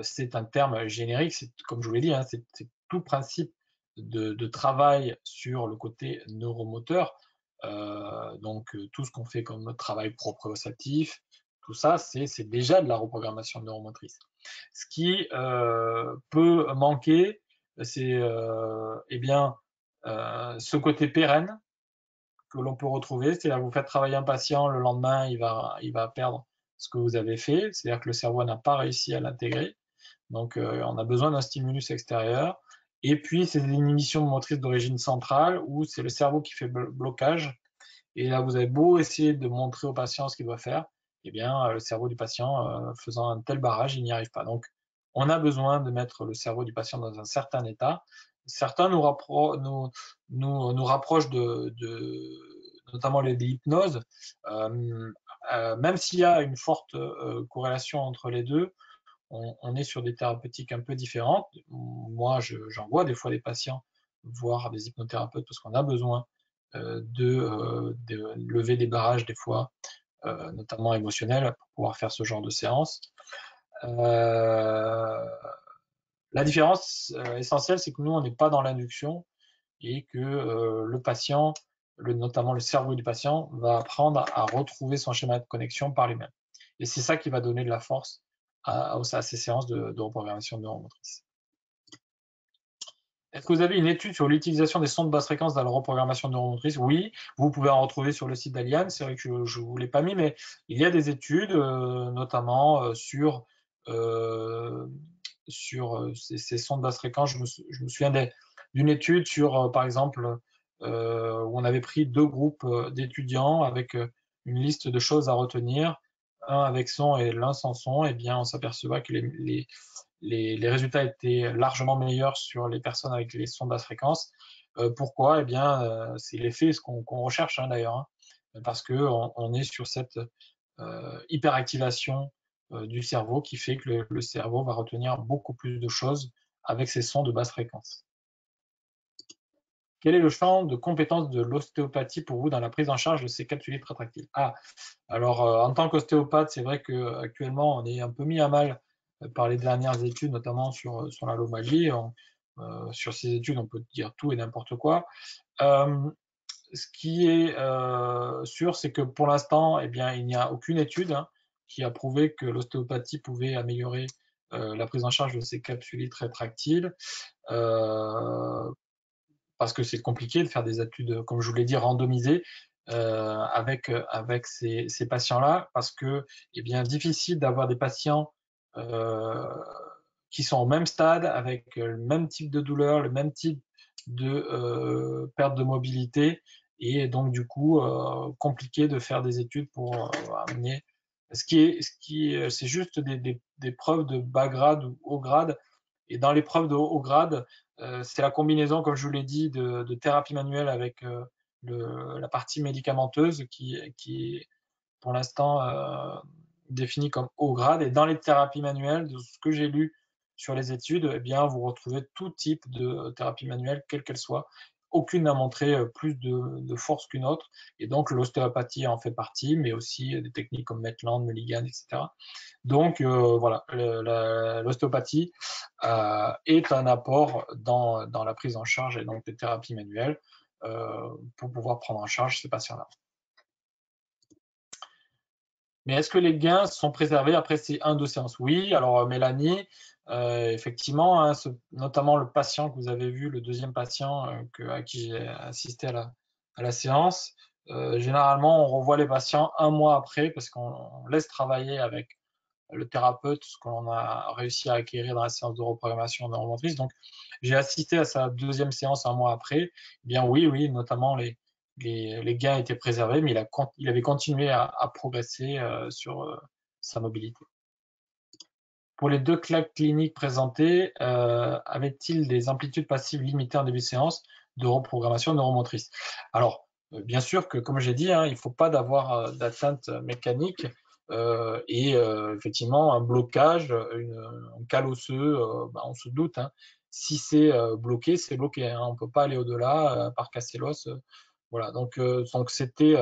c'est un terme générique, comme je vous l'ai dit, hein, c'est tout principe de travail sur le côté neuromoteur. Donc, tout ce qu'on fait comme travail proprioceptif, tout ça, c'est déjà de la reprogrammation neuromotrice. Ce qui peut manquer, c'est eh bien, ce côté pérenne que l'on peut retrouver, c'est-à-dire que vous faites travailler un patient, le lendemain, il va perdre ce que vous avez fait, c'est-à-dire que le cerveau n'a pas réussi à l'intégrer. Donc, on a besoin d'un stimulus extérieur. Et puis, c'est une inhibition motrice d'origine centrale où c'est le cerveau qui fait blocage. Et là, vous avez beau essayer de montrer au patient ce qu'il doit faire, eh bien, le cerveau du patient, faisant un tel barrage, il n'y arrive pas. Donc, on a besoin de mettre le cerveau du patient dans un certain état. Certains nous rapprochent notamment les hypnoses, même s'il y a une forte corrélation entre les deux, on est sur des thérapeutiques un peu différentes. Moi, j'en vois des fois des patients voir des hypnothérapeutes parce qu'on a besoin de lever des barrages des fois, notamment émotionnels, pour pouvoir faire ce genre de séance. La différence essentielle, c'est que nous, on n'est pas dans l'induction et que le patient, notamment le cerveau du patient, va apprendre à retrouver son schéma de connexion par lui-même. Et c'est ça qui va donner de la force à ces séances de reprogrammation neuromotrice. Est-ce que vous avez une étude sur l'utilisation des sons de basse fréquence dans la reprogrammation neuromotrice? Oui, vous pouvez en retrouver sur le site d'Aliane. C'est vrai que je ne vous l'ai pas mis, mais il y a des études, notamment sur ces sons de basse fréquence. Je me souviens d'une étude sur, par exemple, où on avait pris 2 groupes d'étudiants avec une liste de choses à retenir, un avec son et l'un sans son. Et bien, on s'apercevait que les résultats étaient largement meilleurs sur les personnes avec les sons de basse fréquence. Pourquoi? Eh bien, c'est l'effet qu'on recherche d'ailleurs, parce qu'on est sur cette hyperactivation du cerveau qui fait que le cerveau va retenir beaucoup plus de choses avec ces sons de basse fréquence. Quel est le champ de compétences de l'ostéopathie pour vous dans la prise en charge de ces capsulites rétractiles? Alors en tant qu'ostéopathe, c'est vrai qu'actuellement, on est un peu mis à mal par les dernières études, notamment sur l'anomalie. Sur ces études, on peut dire tout et n'importe quoi. Ce qui est sûr, c'est que pour l'instant, eh bien, il n'y a aucune étude qui a prouvé que l'ostéopathie pouvait améliorer la prise en charge de ces capsulites rétractiles. Parce que c'est compliqué de faire des études, comme je vous l'ai dit, randomisées avec ces patients-là, parce que c'est bien difficile d'avoir des patients qui sont au même stade, avec le même type de douleur, le même type de perte de mobilité, et donc du coup compliqué de faire des études pour amener. C'est juste des preuves de bas grade ou haut grade, et dans les preuves de haut grade, c'est la combinaison, comme je vous l'ai dit, de thérapie manuelle avec la partie médicamenteuse qui est pour l'instant définie comme haut grade. Et dans les thérapies manuelles, de ce que j'ai lu sur les études, eh bien, vous retrouvez tout type de thérapie manuelle, quelle qu'elle soit. Aucune n'a montré plus de force qu'une autre. Et donc, l'ostéopathie en fait partie, mais aussi des techniques comme Maitland, Mulligan, etc. Donc, voilà, l'ostéopathie est un apport dans la prise en charge et donc des thérapies manuelles pour pouvoir prendre en charge ces patients-là. Mais est-ce que les gains sont préservés après ces 1-2 séances? Oui, alors Mélanie, effectivement, hein, notamment le patient que vous avez vu, le deuxième patient à qui j'ai assisté à la séance, généralement on revoit les patients 1 mois après parce qu'on laisse travailler avec le thérapeute ce qu'on a réussi à acquérir dans la séance de reprogrammation neuromotrice. Donc j'ai assisté à sa deuxième séance 1 mois après. Eh bien oui, notamment les gains étaient préservés, mais il avait continué à progresser sur sa mobilité. Pour les 2 claques cliniques présentées, avait-il des amplitudes passives limitées en début de séance de reprogrammation neuromotrice? Alors, bien sûr que, comme j'ai dit, il ne faut pas d'avoir d'atteinte mécanique et effectivement, un blocage, un cal osseux, on se doute. Si c'est bloqué, c'est bloqué. On ne peut pas aller au-delà, à part casser l'os. Voilà, donc c'était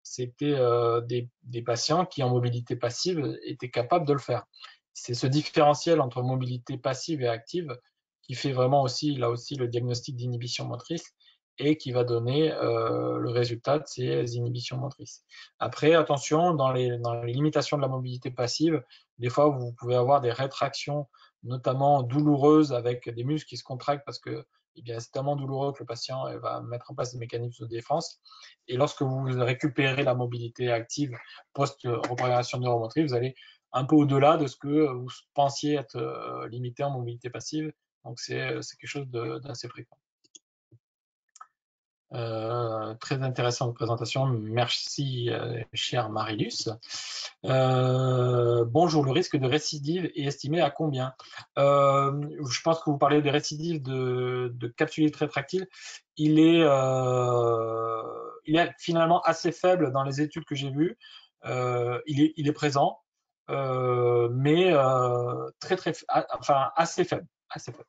des patients qui, en mobilité passive, étaient capables de le faire. C'est ce différentiel entre mobilité passive et active qui fait vraiment aussi, là aussi, le diagnostic d'inhibition motrice et qui va donner le résultat de ces inhibitions motrices. Après, attention, dans les limitations de la mobilité passive, des fois, vous pouvez avoir des rétractions, notamment douloureuses, avec des muscles qui se contractent parce que c'est tellement douloureux que le patient va mettre en place des mécanismes de défense. Et lorsque vous récupérez la mobilité active post-reprogrammation neuromotrice, vous allez un peu au-delà de ce que vous pensiez être limité en mobilité passive. Donc, c'est quelque chose d'assez fréquent. Très intéressante présentation. Merci, cher Marilus. Bonjour, le risque de récidive est estimé à combien? Je pense que vous parlez des récidives de capsulite rétractile. Il est finalement assez faible dans les études que j'ai vues. Il est présent, mais enfin assez faible, assez faible.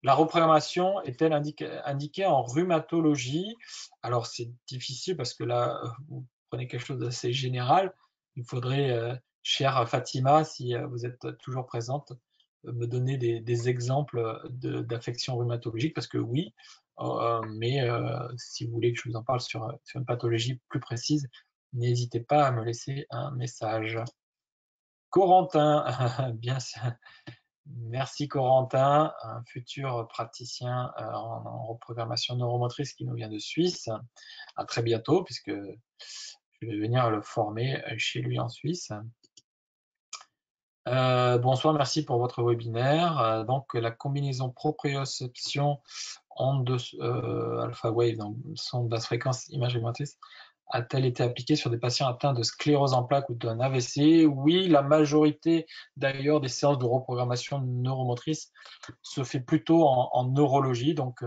La reprogrammation est-elle indiquée en rhumatologie? Alors, c'est difficile parce que là, vous prenez quelque chose d'assez général. Il faudrait, chère Fatima, si vous êtes toujours présente, me donner des exemples d'affections rhumatologiques parce que oui, mais si vous voulez que je vous en parle sur une pathologie plus précise, n'hésitez pas à me laisser un message. Corentin, bien sûr. Merci Corentin, un futur praticien en reprogrammation neuromotrice qui nous vient de Suisse. À très bientôt puisque je vais venir le former chez lui en Suisse. Bonsoir, merci pour votre webinaire. Donc la combinaison proprioception onde alpha wave, donc son basse fréquence image augmentée, a-t-elle été appliquée sur des patients atteints de sclérose en plaques ou d'un AVC? Oui, la majorité d'ailleurs des séances de reprogrammation neuromotrice se fait plutôt en neurologie. Donc,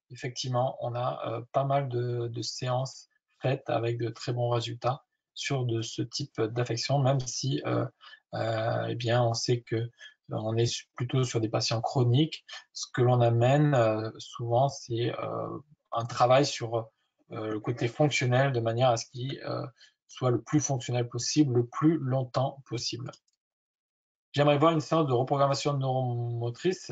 effectivement, on a pas mal de séances faites avec de très bons résultats sur de ce type d'affection, même si eh bien, on sait que on est plutôt sur des patients chroniques. Ce que l'on amène souvent, c'est un travail sur le côté fonctionnel de manière à ce qu'il soit le plus fonctionnel possible, le plus longtemps possible. J'aimerais voir une séance de reprogrammation neuromotrice.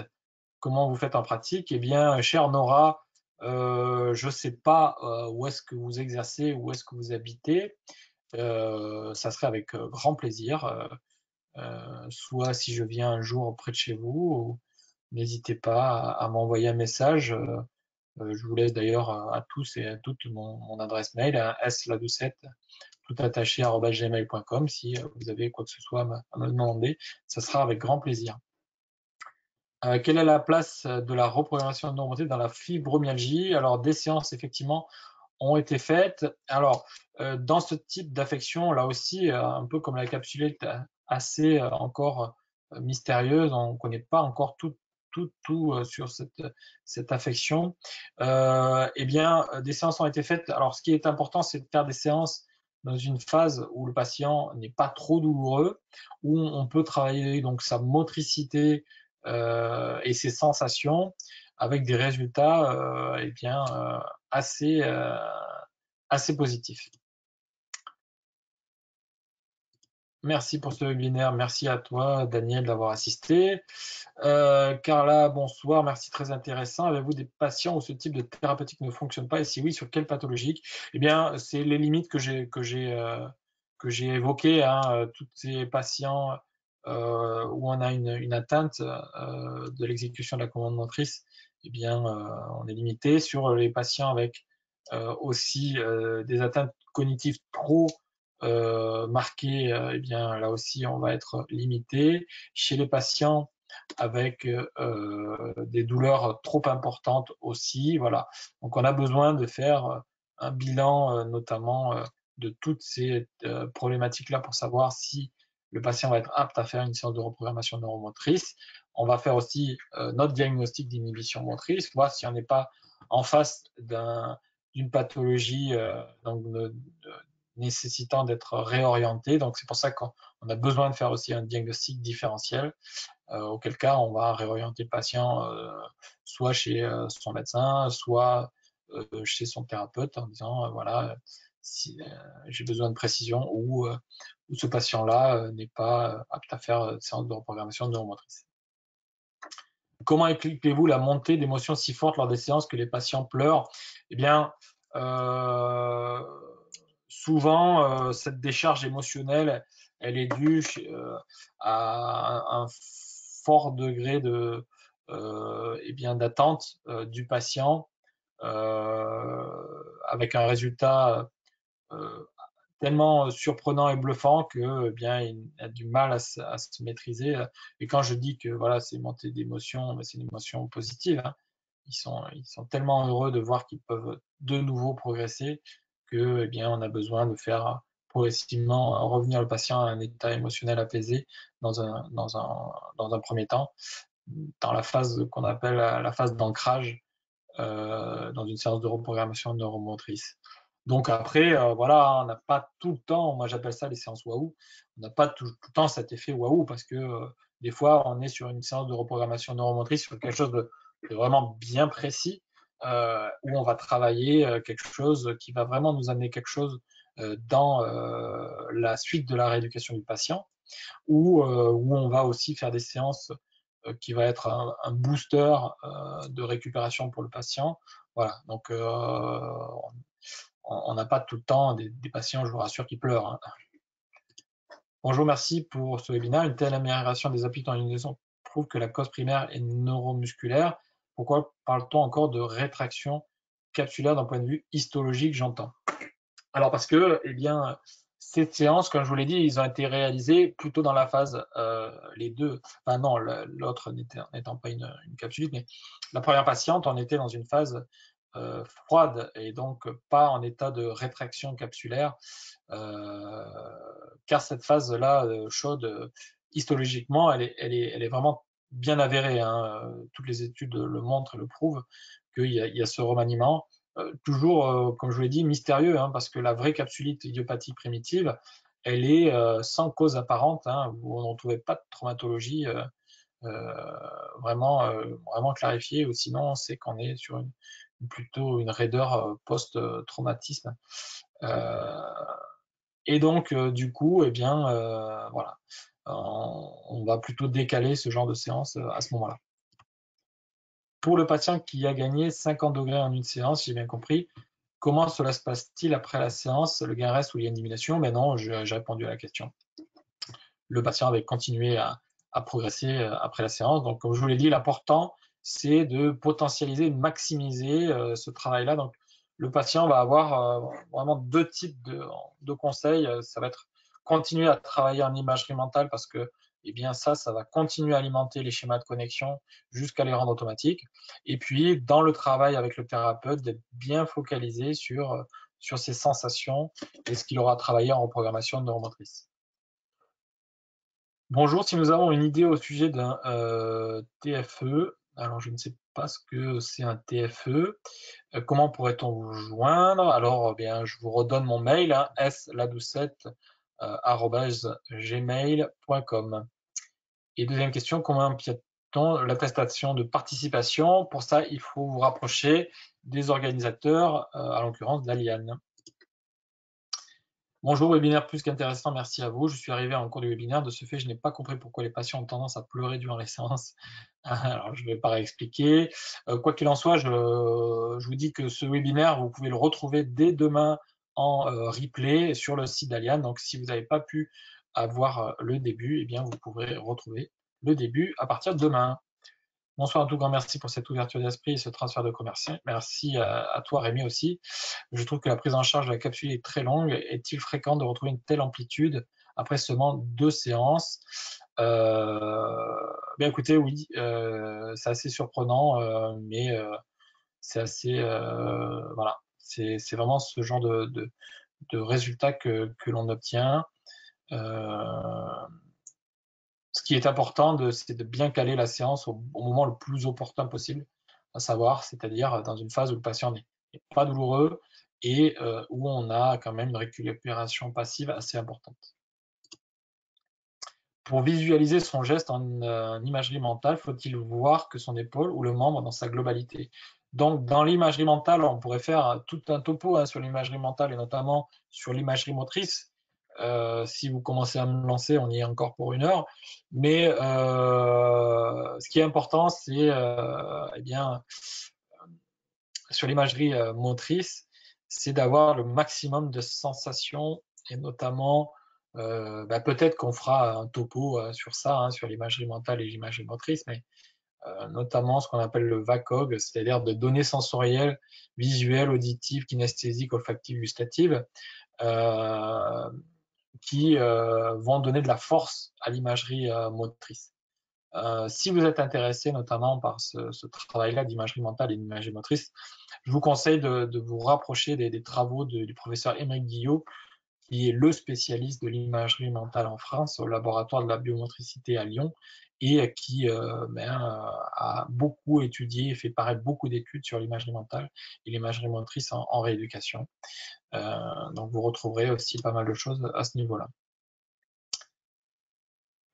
Comment vous faites en pratique? Eh bien, chère Nora, je ne sais pas où est-ce que vous exercez, où est-ce que vous habitez. Ça serait avec grand plaisir. Soit si je viens un jour près de chez vous, n'hésitez pas à m'envoyer un message. Je vous laisse d'ailleurs à tous et à toutes mon adresse mail, sladoucette, tout attaché @gmail.com. Si vous avez quoi que ce soit à me demander, ça sera avec grand plaisir. Quelle est la place de la reprogrammation neuromotrice dans la fibromyalgie? Alors, des séances, effectivement, ont été faites. Alors, dans ce type d'affection, là aussi, un peu comme la capsulite, assez encore mystérieuse, on ne connaît pas encore tout sur cette affection. Eh bien, des séances ont été faites. Alors, ce qui est important, c'est de faire des séances dans une phase où le patient n'est pas trop douloureux, où on peut travailler donc sa motricité et ses sensations avec des résultats eh bien, assez, assez positifs. Merci pour ce webinaire. Merci à toi, Daniel, d'avoir assisté. Carla, bonsoir. Merci, très intéressant. Avez-vous des patients où ce type de thérapeutique ne fonctionne pas? Et si oui, sur quelle pathologie? Eh bien, c'est les limites que j'ai évoquées. Hein, tous ces patients où on a une atteinte de l'exécution de la commande motrice, eh bien, on est limité. Sur les patients avec aussi des atteintes cognitives trop marquées, eh bien, là aussi, on va être limité. Chez les patients avec des douleurs trop importantes aussi, voilà. Donc, on a besoin de faire un bilan, notamment de toutes ces problématiques-là pour savoir si le patient va être apte à faire une séance de reprogrammation neuromotrice. On va faire aussi notre diagnostic d'inhibition motrice, voir si on n'est pas en face d'une pathologie donc nécessitant d'être réorienté. Donc, c'est pour ça qu'on a besoin de faire aussi un diagnostic différentiel, auquel cas on va réorienter le patient soit chez son médecin, soit chez son thérapeute en disant voilà, si j'ai besoin de précision ou ce patient-là n'est pas apte à faire séance de reprogrammation neuromotrice. Comment expliquez-vous la montée d'émotions si forte lors des séances que les patients pleurent? Eh bien, souvent, cette décharge émotionnelle, elle est due à un fort degré eh bien, d'attente du patient, avec un résultat tellement surprenant et bluffant que eh bien il a du mal à se maîtriser. Et quand je dis que voilà, c'est une montée d'émotion, c'est une émotion positive, hein. ils sont tellement heureux de voir qu'ils peuvent de nouveau progresser que, eh bien, on a besoin de faire progressivement revenir le patient à un état émotionnel apaisé dans un premier temps, dans la phase qu'on appelle la phase d'ancrage dans une séance de reprogrammation neuromotrice. Donc après, voilà, on n'a pas tout le temps, moi j'appelle ça les séances waouh, on n'a pas tout le temps cet effet waouh parce que des fois on est sur une séance de reprogrammation neuromotrice sur quelque chose de vraiment bien précis où on va travailler quelque chose qui va vraiment nous amener quelque chose dans la suite de la rééducation du patient où on va aussi faire des séances qui va être un booster de récupération pour le patient. Voilà, donc on n'a pas tout le temps des patients, je vous rassure, qui pleurent. Hein. Bonjour, merci pour ce webinaire. Une telle amélioration des appuis en liaison prouve que la cause primaire est neuromusculaire. Pourquoi parle-t-on encore de rétraction capsulaire d'un point de vue histologique, j'entends? Alors parce que, eh bien, ces séances, comme je vous l'ai dit, ils ont été réalisés plutôt dans la phase, les deux, enfin non, l'autre n'étant pas une capsulite, mais la première patiente, on était dans une phase froide et donc pas en état de rétraction capsulaire, car cette phase-là chaude, histologiquement, elle est vraiment bien avérée. Hein. Toutes les études le montrent et le prouvent qu'il y a ce remaniement. Toujours, comme je vous l'ai dit, mystérieux, hein, parce que la vraie capsulite idiopathique primitive, elle est sans cause apparente, hein, où on ne retrouvait pas de traumatologie vraiment clarifiée, ou sinon c'est qu'on est sur plutôt une raideur post-traumatisme. Et donc, du coup, eh bien, voilà, on va plutôt décaler ce genre de séance à ce moment-là. Pour le patient qui a gagné 50 degrés en une séance, j'ai bien compris, comment cela se passe-t-il après la séance? Le gain reste ou il y a une diminution? Mais non, j'ai répondu à la question. Le patient avait continué à progresser après la séance. Donc, comme je vous l'ai dit, l'important, c'est de potentialiser, de maximiser ce travail-là. Donc, le patient va avoir vraiment deux types de conseils. Ça va être continuer à travailler en imagerie mentale parce que eh bien ça va continuer à alimenter les schémas de connexion jusqu'à les rendre automatiques. Et puis, dans le travail avec le thérapeute, d'être bien focalisé sur ses sensations et ce qu'il aura travaillé en reprogrammation neuromotrice. Bonjour, si nous avons une idée au sujet d'un TFE, alors je ne sais pas ce que c'est un TFE, comment pourrait-on vous joindre? Alors, bien, je vous redonne mon mail, hein, sladoucette@gmail.com. Et deuxième question, comment obtient-on l'attestation de participation? Pour ça, il faut vous rapprocher des organisateurs, à l'occurrence d'Aliane. Bonjour, webinaire plus qu'intéressant, merci à vous. Je suis arrivé en cours du webinaire. De ce fait, je n'ai pas compris pourquoi les patients ont tendance à pleurer durant les séances. Alors, je ne vais pas réexpliquer. Quoi qu'il en soit, je vous dis que ce webinaire, vous pouvez le retrouver dès demain en replay sur le site d'Aliane. Donc, si vous n'avez pas pu avoir le début, eh bien, vous pourrez retrouver le début à partir de demain. Bonsoir, un tout grand merci pour cette ouverture d'esprit et ce transfert de commercial. Merci à toi, Rémi, aussi. Je trouve que la prise en charge de la capsule est très longue. Est-il fréquent de retrouver une telle amplitude après seulement 2 séances? Bien écoutez, oui, c'est assez surprenant, mais c'est assez, voilà, c'est vraiment ce genre de résultat que l'on obtient. Ce qui est important, c'est de bien caler la séance au moment le plus opportun possible, à savoir, c'est-à-dire dans une phase où le patient n'est pas douloureux et où on a quand même une récupération passive assez importante. Pour visualiser son geste en imagerie mentale, faut-il voir que son épaule ou le membre dans sa globalité? Donc, dans l'imagerie mentale, on pourrait faire tout un topo sur l'imagerie mentale et notamment sur l'imagerie motrice. Si vous commencez à me lancer, on y est encore pour 1 heure. Mais ce qui est important, c'est eh bien, sur l'imagerie motrice, c'est d'avoir le maximum de sensations et notamment, peut-être qu'on fera un topo sur ça, hein, sur l'imagerie mentale et l'imagerie motrice, mais notamment ce qu'on appelle le VACOG, c'est-à-dire de données sensorielles, visuelles, auditives, kinesthésiques, olfactives, gustatives, qui vont donner de la force à l'imagerie motrice. Si vous êtes intéressé notamment par ce travail-là d'imagerie mentale et d'imagerie motrice, je vous conseille de vous rapprocher des travaux du professeur Émeric Guillot, qui est le spécialiste de l'imagerie mentale en France au laboratoire de la biomotricité à Lyon et qui a beaucoup étudié et fait paraître beaucoup d'études sur l'imagerie mentale et l'imagerie motrice en rééducation. Donc vous retrouverez aussi pas mal de choses à ce niveau-là.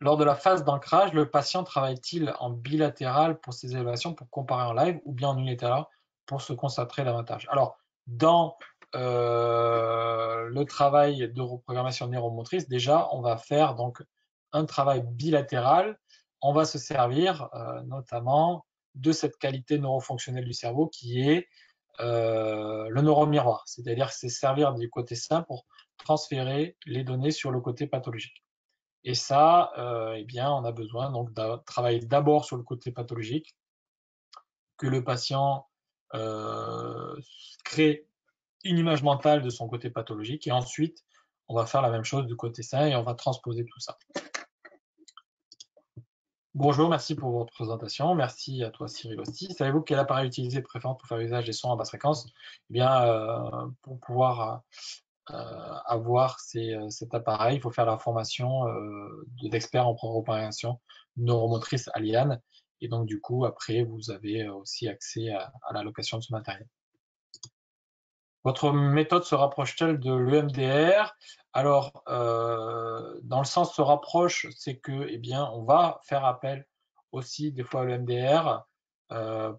Lors de la phase d'ancrage, le patient travaille-t-il en bilatéral pour ses élévations pour comparer en live ou bien en unilatéral pour se concentrer davantage? Alors, dans le travail de reprogrammation neuromotrice, déjà, on va faire donc un travail bilatéral. On va se servir notamment de cette qualité neurofonctionnelle du cerveau qui est le neuromiroir, c'est-à-dire c'est servir du côté sain pour transférer les données sur le côté pathologique. Et ça, eh bien, on a besoin donc de travailler d'abord sur le côté pathologique, que le patient crée une image mentale de son côté pathologique, et ensuite, on va faire la même chose du côté sain et on va transposer tout ça. Bonjour, merci pour votre présentation. Merci à toi, Cyril aussi. Savez-vous quel appareil utiliser préférence pour faire usage des sons à basse fréquence? Eh bien, pour pouvoir avoir cet appareil, il faut faire la formation d'expert en programmation neuromotrice à l'IAN. Et donc, du coup, après, vous avez aussi accès à la location de ce matériel. Votre méthode se rapproche-t-elle de l'EMDR? Alors, dans le sens se rapproche, c'est que, eh bien, on va faire appel aussi des fois à l'EMDR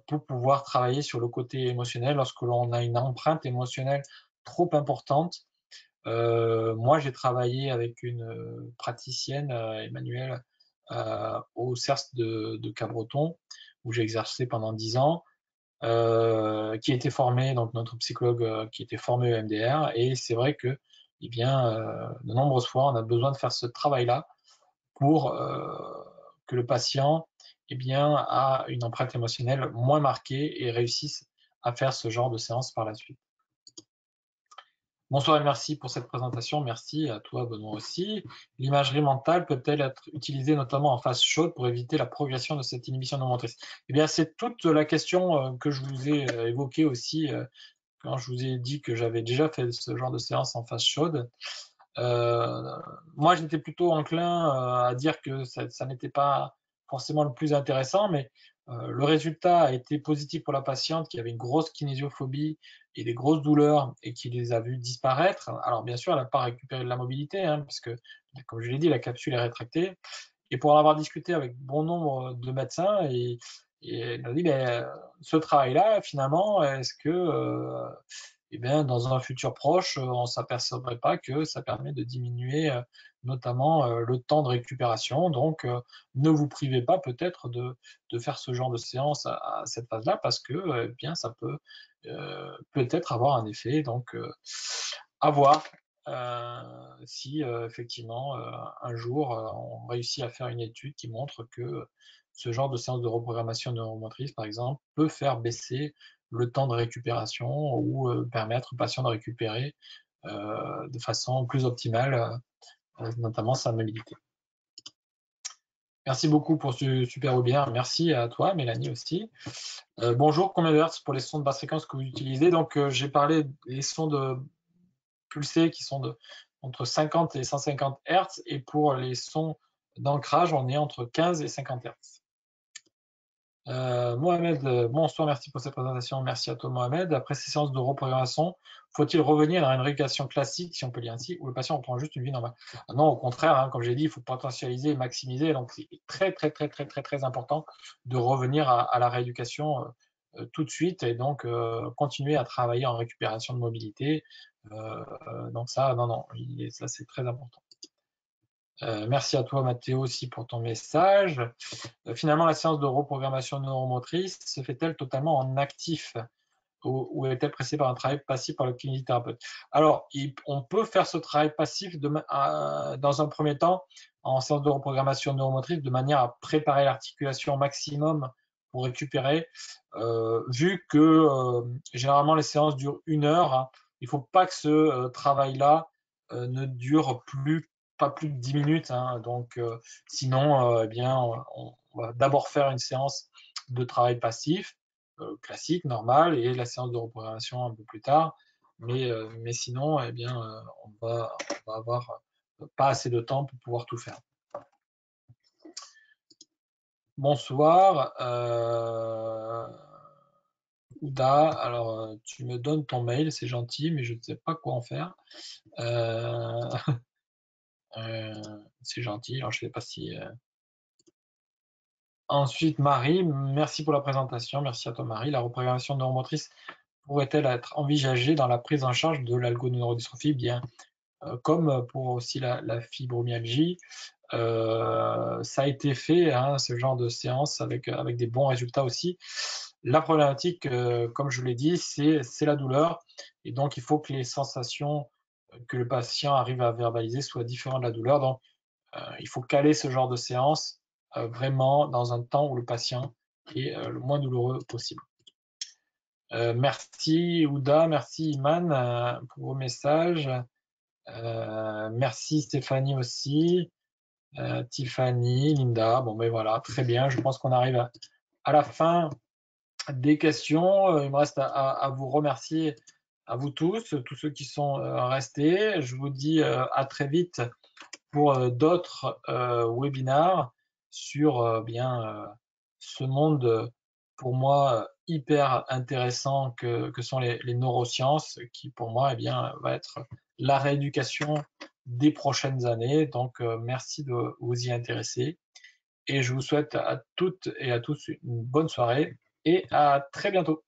pour pouvoir travailler sur le côté émotionnel lorsque l'on a une empreinte émotionnelle trop importante. Moi, j'ai travaillé avec une praticienne, Emmanuelle, au CERS de Cabreton, où j'ai exercé pendant 10 ans, qui était formée, donc notre psychologue qui était formé au MDR. Et c'est vrai que, eh bien, de nombreuses fois, on a besoin de faire ce travail-là pour que le patient, eh bien, a une empreinte émotionnelle moins marquée et réussisse à faire ce genre de séance par la suite. Bonsoir et merci pour cette présentation. Merci à toi, Benoît, aussi. L'imagerie mentale peut-elle être utilisée notamment en phase chaude pour éviter la progression de cette inhibition non motrice? Eh bien, c'est toute la question que je vous ai évoquée aussi quand je vous ai dit que j'avais déjà fait ce genre de séance en phase chaude. Moi, j'étais plutôt enclin à dire que ça n'était pas forcément le plus intéressant, mais le résultat a été positif pour la patiente qui avait une grosse kinésiophobie et des grosses douleurs et qui les a vues disparaître. Alors, bien sûr, elle n'a pas récupéré de la mobilité, hein, puisque, comme je l'ai dit, la capsule est rétractée. Et pour en avoir discuté avec bon nombre de médecins, et elle a dit, ben, ce travail-là, finalement, est-ce que eh bien, dans un futur proche, on ne s'apercevrait pas que ça permet de diminuer notamment le temps de récupération. Donc, ne vous privez pas peut-être de faire ce genre de séance à cette phase-là parce que eh bien, ça peut peut-être avoir un effet. Donc, à voir si effectivement un jour on réussit à faire une étude qui montre que ce genre de séance de reprogrammation neuromotrice, par exemple, peut faire baisser le temps de récupération ou permettre au patient de récupérer de façon plus optimale, notamment sa mobilité. Merci beaucoup pour ce super webinaire. Merci à toi, Mélanie, aussi. Bonjour, combien de hertz pour les sons de basse fréquence que vous utilisez? Donc, j'ai parlé des sons de pulsés qui sont entre 50 et 150 hertz, et pour les sons d'ancrage, on est entre 15 et 50 hertz. Mohamed, bonsoir, merci pour cette présentation. Merci à toi, Mohamed. Après ces séances de reprogrammation, faut-il revenir à une rééducation classique, si on peut dire ainsi, ou le patient reprend juste une vie normale? Non, au contraire, hein, comme j'ai dit, il faut potentialiser et maximiser. Donc, c'est très important de revenir à la rééducation tout de suite et donc continuer à travailler en récupération de mobilité. Donc ça, non, ça c'est très important. Merci à toi, Mathéo, aussi pour ton message. Finalement, la séance de reprogrammation neuromotrice se fait-elle totalement en actif ou est-elle précédée par un travail passif par le kinésithérapeute? Alors, on peut faire ce travail passif dans un premier temps en séance de reprogrammation neuromotrice de manière à préparer l'articulation au maximum pour récupérer. Vu que généralement les séances durent 1 heure, hein, il ne faut pas que ce travail-là ne dure plus pas plus de 10 minutes, hein, donc sinon, eh bien, on va d'abord faire une séance de travail passif, classique, normal, et la séance de reprogrammation un peu plus tard. Mais sinon, eh bien, on va avoir pas assez de temps pour pouvoir tout faire. Bonsoir, Ouda. Alors, tu me donnes ton mail, c'est gentil, mais je ne sais pas quoi en faire. C'est gentil, alors je sais pas si. Ensuite, Marie, merci pour la présentation. Merci à toi, Marie. La reprogrammation neuromotrice pourrait-elle être envisagée dans la prise en charge de l'algoneurodystrophie? Bien, comme pour aussi la fibromyalgie, ça a été fait, hein, ce genre de séance avec des bons résultats aussi. La problématique, comme je l'ai dit, c'est la douleur. Et donc, il faut que les sensations que le patient arrive à verbaliser soient différentes de la douleur. Donc, il faut caler ce genre de séance vraiment dans un temps où le patient est le moins douloureux possible. Merci Ouda, merci Iman pour vos messages. Merci Stéphanie aussi, Tiffany, Linda. Bon ben voilà, très bien. Je pense qu'on arrive à la fin des questions. Il me reste à vous remercier, à vous tous ceux qui sont restés. Je vous dis à très vite pour d'autres webinars sur bien ce monde pour moi hyper intéressant que sont les neurosciences, qui pour moi eh bien, va être la rééducation des prochaines années. Donc merci de vous y intéresser et je vous souhaite à toutes et à tous une bonne soirée et à très bientôt.